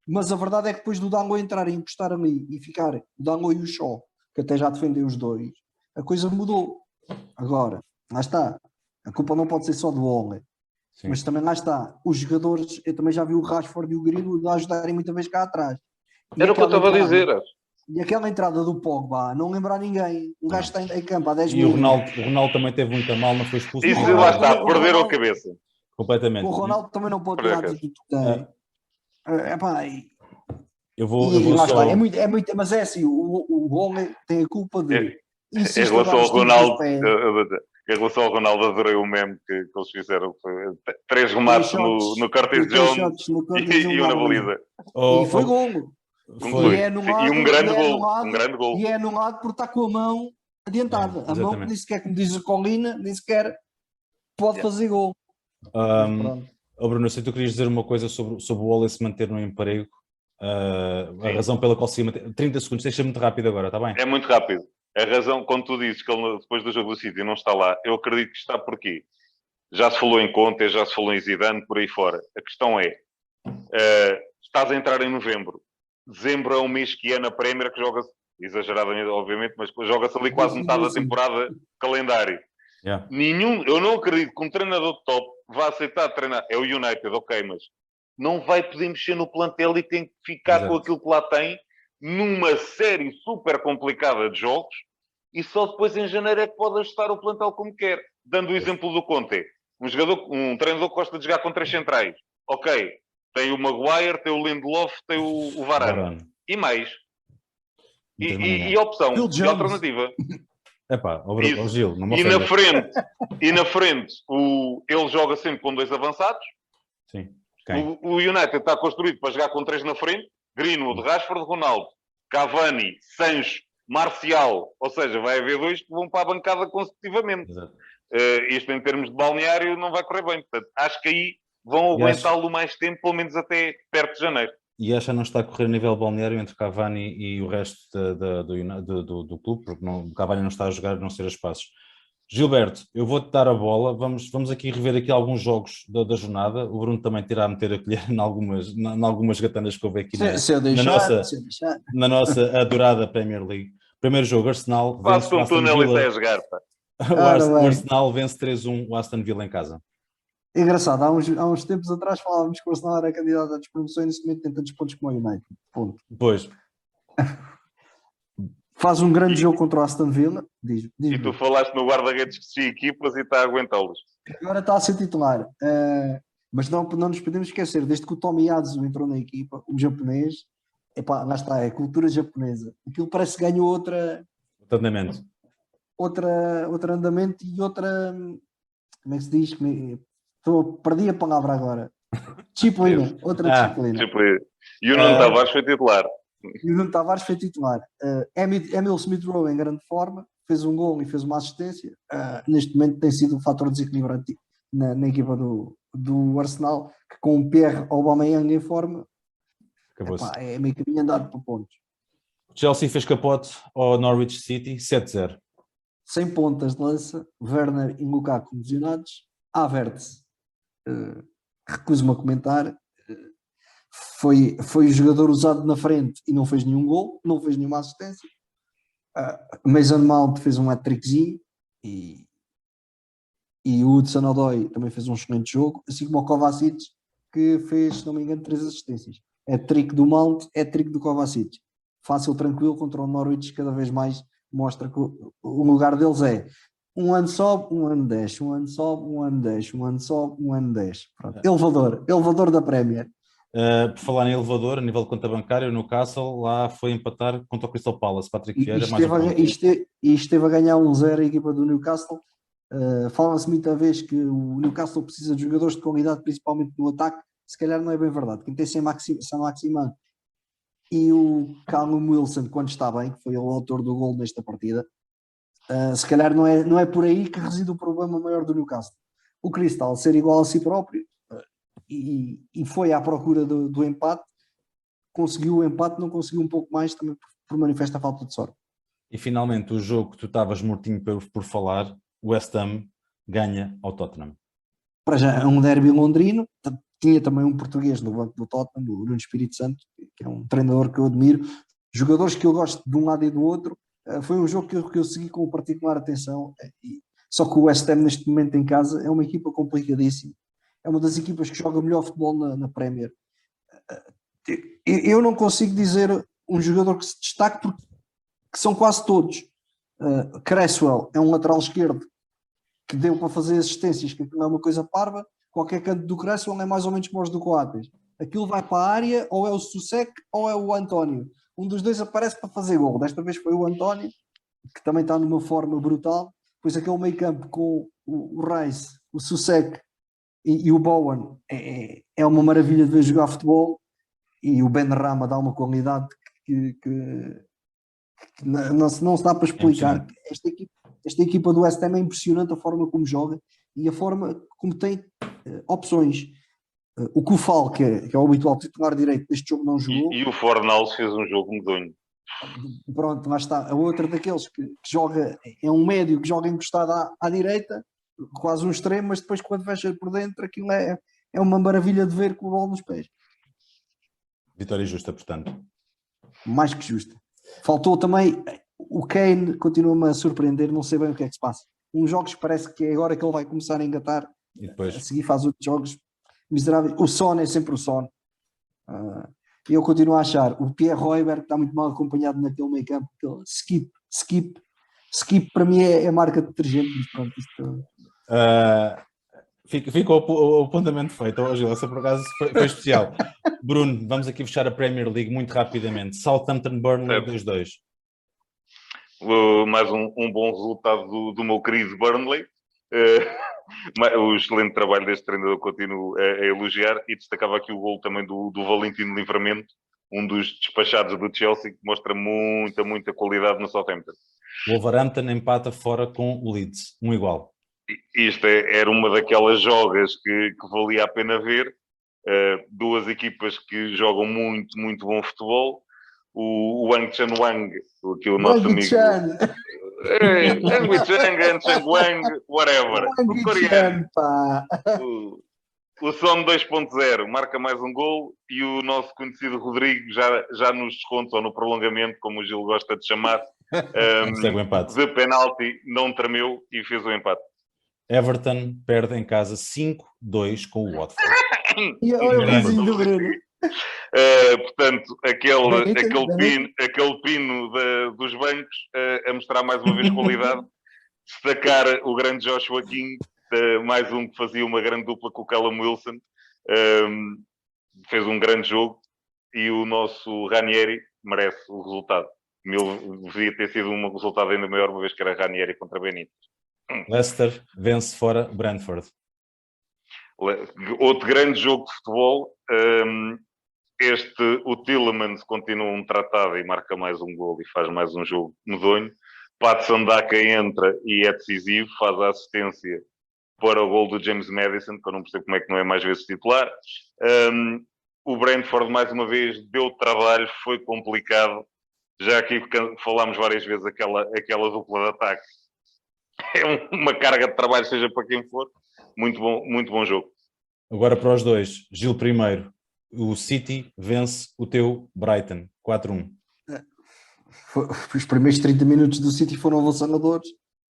mas a verdade é que depois do Dalot entrar e encostar ali e ficar o Dalot e o Shaw, que até já defendeu os dois, a coisa mudou. Agora, lá está, a culpa não pode ser só do Ole, mas também lá está, os jogadores, eu também já vi o Rashford e o Greenwood a ajudarem muita vez cá atrás. Era o que eu estava a dizer. E aquela entrada do Pogba, não lembrar ninguém. Um gajo está em campo há 10 E o minutos. Ronaldo também teve muito a mal, não foi expulso. Isso o lá Ronaldo- está, o perderam a Ronaldo- cabeça. Completamente. O Ronaldo também não pode ter a atitude que tem. Epá, Eu vou lá só... está, mas é assim, o homem tem a culpa de Em insiste a relação dar ao os tiros Ronaldo, dos pés, em relação ao Ronaldo, adorei o meme que eles fizeram. Foi 3 três remates shots, no Curtis três Jones shots no Curtis e Jones um na na baliza. baliza. Oh, E foi golo. Foi. E é E um grande gol. Um grande gol. E é anulado por estar com a mão adiantada. A mão, nem sequer, como diz o Colina, nem sequer pode fazer gol. Mas pronto. Bruno, se tu querias dizer uma coisa sobre o Ole se manter no emprego, a razão pela qual se manter... 30 segundos, deixa muito rápido agora, está bem? É muito rápido. A razão, quando tu dizes que ele depois do jogo do City não está lá, eu acredito que está por quê? Já se falou em Conte, já se falou em Zidane, por aí fora. A questão é, estás a entrar em novembro. Dezembro é um mês que é na Premier que joga-se, exageradamente, obviamente, mas joga-se ali quase metade da temporada calendário. Yeah. Eu não acredito que um treinador de top vá aceitar treinar. É o United, ok, mas não vai poder mexer no plantel e tem que ficar com aquilo que lá tem numa série super complicada de jogos e só depois em janeiro é que pode ajustar o plantel como quer. Dando o exemplo do Conte. Um treinador que gosta de jogar com 3 centrais. Ok, tem o Maguire, tem o Lindelof, tem o Varane. E mais. E opção, e alternativa. Epá, Gil, não me e na frente, ele joga sempre com 2 avançados. Sim. O United está construído para jogar com 3 na frente. Greenwood, Rashford, Ronaldo, Cavani, Sancho, Marcial. Ou seja, vai haver 2 que vão para a bancada consecutivamente. Isto em termos de balneário não vai correr bem. Portanto, acho que aí vão aguentá-lo mais tempo, pelo menos até perto de janeiro. E esta não está a correr a nível balneário entre Cavani e o resto do clube, porque o Cavani não está a jogar, não ser a espaços. Gilberto, eu vou-te dar a bola, vamos aqui rever aqui alguns jogos da jornada, o Bruno também terá a meter a colher em algumas gatanas que houve aqui na nossa adorada Premier League. Primeiro jogo, Arsenal... Faço um túnel e sai a jogar, pá. O Arsenal vence 3-1 o Aston Villa em casa. Engraçado, há uns tempos atrás falávamos que o Arsenal era candidato a despromoção e nesse momento tem tantos pontos como o United. Ponto. Pois. Faz um grande jogo contra o Aston Villa. Diz e tu falaste no guarda-redes que se equipas e está a aguentá-los. Agora está a ser titular. Mas não nos podemos esquecer, desde que o Tomiyasu entrou na equipa, o japonês, lá está, é a cultura japonesa. Aquilo parece que ganhou outro andamento e outra, como é que se diz? Perdi a palavra agora. Disciplina, outra disciplina. E o Nuno Tavares foi titular. Emil Smith-Rowe em grande forma, fez um gol e fez uma assistência. Neste momento tem sido um fator desequilibrante na equipa do Arsenal, que com o Pierre Aubameyang em forma, é meio caminho andado para pontos. Chelsea fez capote ao Norwich City, 7-0. 100 pontas de lança, Werner e Lukaku lesionados, Havertz, recuso-me a comentar, foi o jogador usado na frente e não fez nenhum gol, não fez nenhuma assistência. Mason Mount fez um hat-trickzinho e o Hudson-Odoi também fez um excelente jogo, assim como o Kovacic, que fez, se não me engano, 3 assistências. Hat-trick do Mount, hat-trick do Kovacic. Fácil, tranquilo, contra o Norwich, cada vez mais mostra que o lugar deles é um ano sobe, um ano desce, um ano sobe, um ano desce, um ano sobe, um ano desce. Pronto. Elevador da Premier. Por falar em elevador, a nível de conta bancária, o Newcastle lá foi empatar contra o Crystal Palace, Patrick Vieira. Esteve a ganhar 1-0 a equipa do Newcastle. Fala-se muita vez que o Newcastle precisa de jogadores de qualidade, principalmente no ataque. Se calhar não é bem verdade. Quem tem Saint-Maximin e o Callum Wilson, quando está bem, que foi o autor do gol nesta partida, se calhar não é por aí que reside o problema maior do Newcastle. O Crystal ser igual a si próprio e foi à procura do empate, conseguiu o empate, não conseguiu um pouco mais também por manifesta falta de sorte. E finalmente o jogo que tu estavas mortinho por falar, o West Ham ganha ao Tottenham. Para já é um derby londrino, tinha também um português no banco do Tottenham, o Nuno Espírito Santo, que é um treinador que eu admiro, jogadores que eu gosto de um lado e do outro. Foi um jogo que eu segui com particular atenção, só que o West Ham neste momento em casa é uma equipa complicadíssima, é uma das equipas que joga melhor futebol na Premier. Eu não consigo dizer um jogador que se destaque, porque que são quase todos. Cresswell é um lateral esquerdo que deu para fazer assistências, que não é uma coisa parva. Qualquer canto do Cresswell é mais ou menos como os do Coates. Aquilo vai para a área, ou é o Soucek ou é o António. Um dos dois aparece para fazer gol. Desta vez foi o António, que também está numa forma brutal. Depois aquele meio campo com o Rice, o Soucek e o Bowen é uma maravilha de ver jogar futebol. E o Benrahma dá uma qualidade que não se dá para explicar. Esta equipa do West Ham é impressionante a forma como joga e a forma como tem opções. O Kufal, que é o habitual titular direito deste jogo, não jogou. E o Fornals fez um jogo medonho. Pronto, lá está. A outra daqueles que joga, é um médio que joga encostado à direita, quase um extremo, mas depois quando fecha por dentro, aquilo é uma maravilha de ver com o bola nos pés. Vitória justa, portanto. Mais que justa. Faltou também, o Kane continua-me a surpreender, não sei bem o que é que se passa. Uns jogos parece que é agora que ele vai começar a engatar, E depois? a seguir faz outros jogos miseráveis. O Son é sempre o Son. E eu continuo a achar, o Pierre Højbjerg está muito mal acompanhado naquele meio campo, skip para mim é marca de detergente, mas pronto, isto... Fica o apontamento feito. Hoje, essa por acaso foi especial. Bruno, vamos aqui fechar a Premier League muito rapidamente. Southampton Burnley 2-2. Mais um bom resultado do meu querido Burnley. O excelente trabalho deste treinador continuo a elogiar, e destacava aqui o gol também do Valentino Livramento, um dos despachados do Chelsea, que mostra muita qualidade no Southampton. O Wolverhampton empata fora com o Leeds, um igual. Isto era uma daquelas jogas que valia a pena ver. Duas equipas que jogam muito bom futebol. O Wang Chan Wang, que o nosso amigo... Wang Chan Wang, whatever. O coreano. O Son 2.0 marca mais um gol, e o nosso conhecido Rodrigo já nos descontos ou no prolongamento, como o Gil gosta de chamar, de penalti, não tremeu e fez o empate. Everton perde em casa 5-2 com o Watford. E olha o vizinho do Bruno. Portanto, aquele pino dos bancos a mostrar mais uma vez qualidade. Destacar o grande Joshua King, mais um que fazia uma grande dupla com o Callum Wilson, fez um grande jogo, e o nosso Ranieri merece o resultado. Devia ter sido um resultado ainda maior, uma vez que era Ranieri contra Benítez. Leicester vence fora Brentford. Outro grande jogo de futebol. O Tielemans continua um tratado e marca mais um gol e faz mais um jogo medonho. Patson Daka entra e é decisivo, faz a assistência para o gol do James Maddison, que eu não percebo como é que não é mais vezes titular. O Brentford, mais uma vez, deu trabalho, foi complicado. Já aqui falámos várias vezes aquela dupla de ataque. É uma carga de trabalho, seja para quem for. Muito bom jogo. Agora para os dois. Gil primeiro. O City vence o teu Brighton, 4-1. Os primeiros 30 minutos do City foram avassaladores,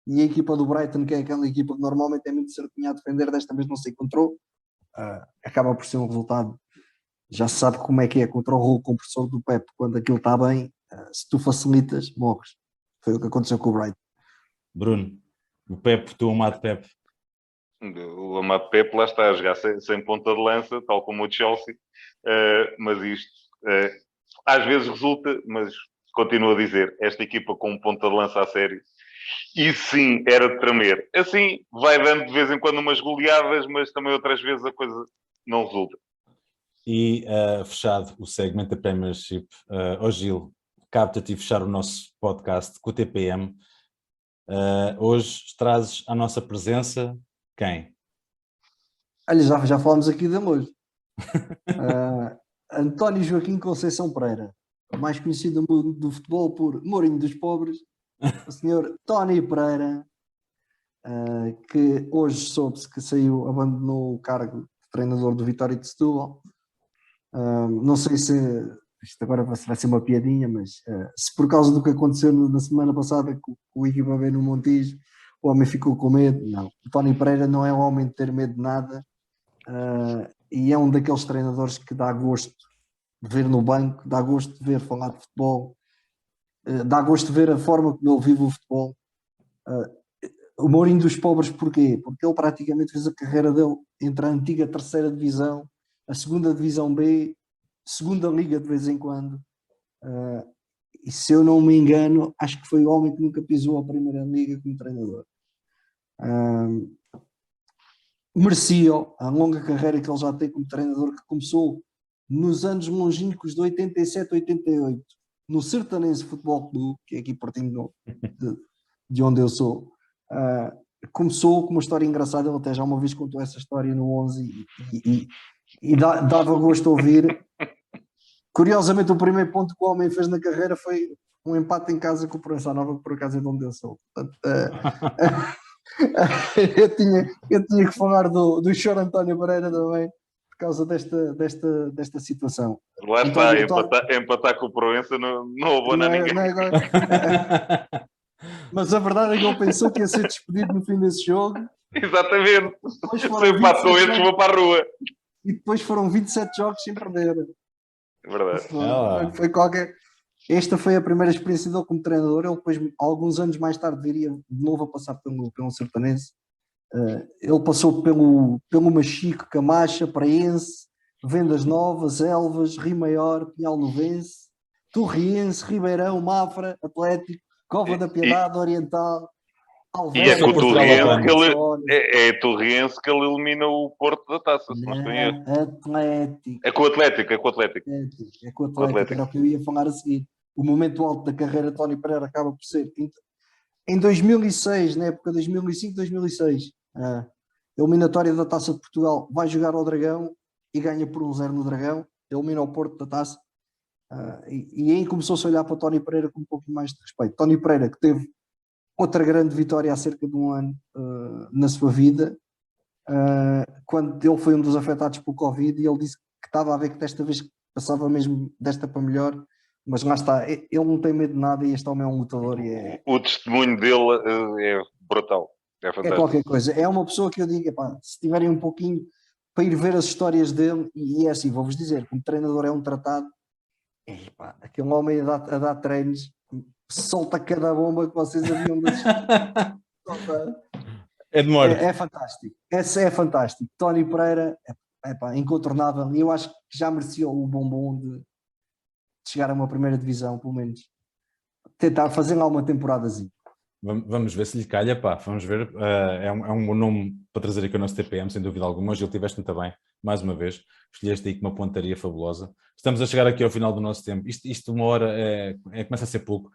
e a equipa do Brighton, que é aquela equipa que normalmente é muito certinha a defender, desta vez não se encontrou. Acaba por ser um resultado, já se sabe como é que é contra o rolo compressor do Pep. Quando aquilo está bem, se tu facilitas, morres. Foi o que aconteceu com o Brighton. Bruno, o Pep, o teu amado Pep. O amado Pep lá está a jogar sem ponta de lança, tal como o Chelsea, mas isto às vezes resulta, mas continuo a dizer, esta equipa com um ponta de lança a sério, e sim, era de tremer. Assim, vai dando de vez em quando umas goleadas, mas também outras vezes a coisa não resulta. E fechado o segmento da Premiership, Gil, capta-te e fechar o nosso podcast com o TPM. Hoje trazes à nossa presença quem? Olha, já falámos aqui de amor. António Joaquim Conceição Pereira, mais conhecido no mundo do futebol por Mourinho dos Pobres, o senhor Tony Pereira, que hoje soube-se que abandonou o cargo de treinador do Vitória de Setúbal. Não sei se isto agora vai ser uma piadinha, mas se por causa do que aconteceu na semana passada com o equipa B no Montijo, o homem ficou com medo. Não, o Tony Pereira não é um homem de ter medo de nada, e é um daqueles treinadores que dá gosto ver no banco, dá gosto de ver falar de futebol, dá gosto de ver a forma como ele vive o futebol. O Mourinho dos pobres porquê? Porque ele praticamente fez a carreira dele entre a antiga terceira divisão, a segunda divisão B, segunda liga de vez em quando. E se eu não me engano, acho que foi o homem que nunca pisou a primeira liga como treinador. Merecia a longa carreira que ele já tem como treinador, que começou nos anos longínquos de 87, 88, no Sertanense Futebol Clube, que é aqui pertinho de onde eu sou. Começou com uma história engraçada, ele até já uma vez contou essa história no 11 e dava gosto de ouvir. Curiosamente, o primeiro ponto que o homem fez na carreira foi um empate em casa com o Proença Nova, que por acaso é de onde eu sou. Portanto, eu tinha que falar do Chor António Pereira também, por causa desta situação. Lá António, está, empatar com o Proença não roubou nada a ninguém. Mas a verdade é que ele pensou que ia ser despedido no fim desse jogo. Exatamente. Se empatou estes, vou para a rua. E depois foram 27 jogos sem perder. É verdade. Foi qualquer... Esta foi a primeira experiência dele como treinador. Ele depois, alguns anos mais tarde, viria de novo a passar pelo Sertanense. Ele passou pelo Machico, Camacha, Praense, Vendas Novas, Elvas, Rio Maior, Pinhal Novense, Torriense, Ribeirão, Mafra, Atlético, Cova da Piedade, Oriental, Alves. E é com o Torriense que ele elimina o Porto da Taça, se não estou em erro. Atlético. É com o Atlético. É com o Atlético, era o que eu ia falar a seguir. O momento alto da carreira de Tony Pereira acaba por ser em 2006, na época 2005-2006, eliminatória da Taça de Portugal, vai jogar ao Dragão e ganha por 1-0 no Dragão, elimina o Porto da Taça, e aí começou-se a olhar para Tony Pereira com um pouco mais de respeito. Tony Pereira, que teve outra grande vitória há cerca de um ano na sua vida, quando ele foi um dos afetados pelo Covid, e ele disse que estava a ver que desta vez passava mesmo desta para melhor. Mas lá está, ele não tem medo de nada e este homem é um lutador. O testemunho dele é brutal, é fantástico. É qualquer coisa, é uma pessoa que eu digo, se tiverem um pouquinho para ir ver as histórias dele, e é assim, vou-vos dizer, como treinador é um tratado, aquele homem a dar treinos, solta cada bomba que vocês haviam de É de morte. É fantástico, esse é fantástico. Tony Pereira, incontornável, e eu acho que já merecia o bombom de chegar a uma primeira divisão, pelo menos tentar fazer lá uma temporadazinha. Vamos ver se lhe calha, vamos ver. É um bom nome para trazer aqui o nosso TPM, sem dúvida alguma. Hoje ele tiveste muito bem, mais uma vez. Escolheste aí com uma pontaria fabulosa. Estamos a chegar aqui ao final do nosso tempo. Isto uma hora começa a ser pouco.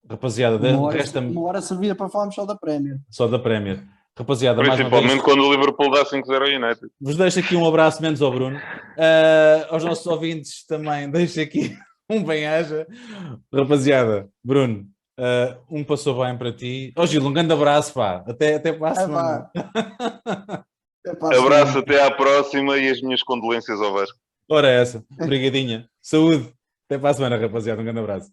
Rapaziada, uma hora servia para falarmos só da Premier. Só da Premier. Rapaziada, principalmente quando o Liverpool dá 5-0 ao United. Vos deixo aqui um abraço menos ao Bruno. Aos nossos ouvintes também deixo aqui um bem-aja. Rapaziada, Bruno, um passou bem para ti. Gil, um grande abraço, Até para a semana. Abraço, até à próxima e as minhas condolências ao Vasco. Ora essa, obrigadinha. Saúde. Até para a semana, rapaziada. Um grande abraço.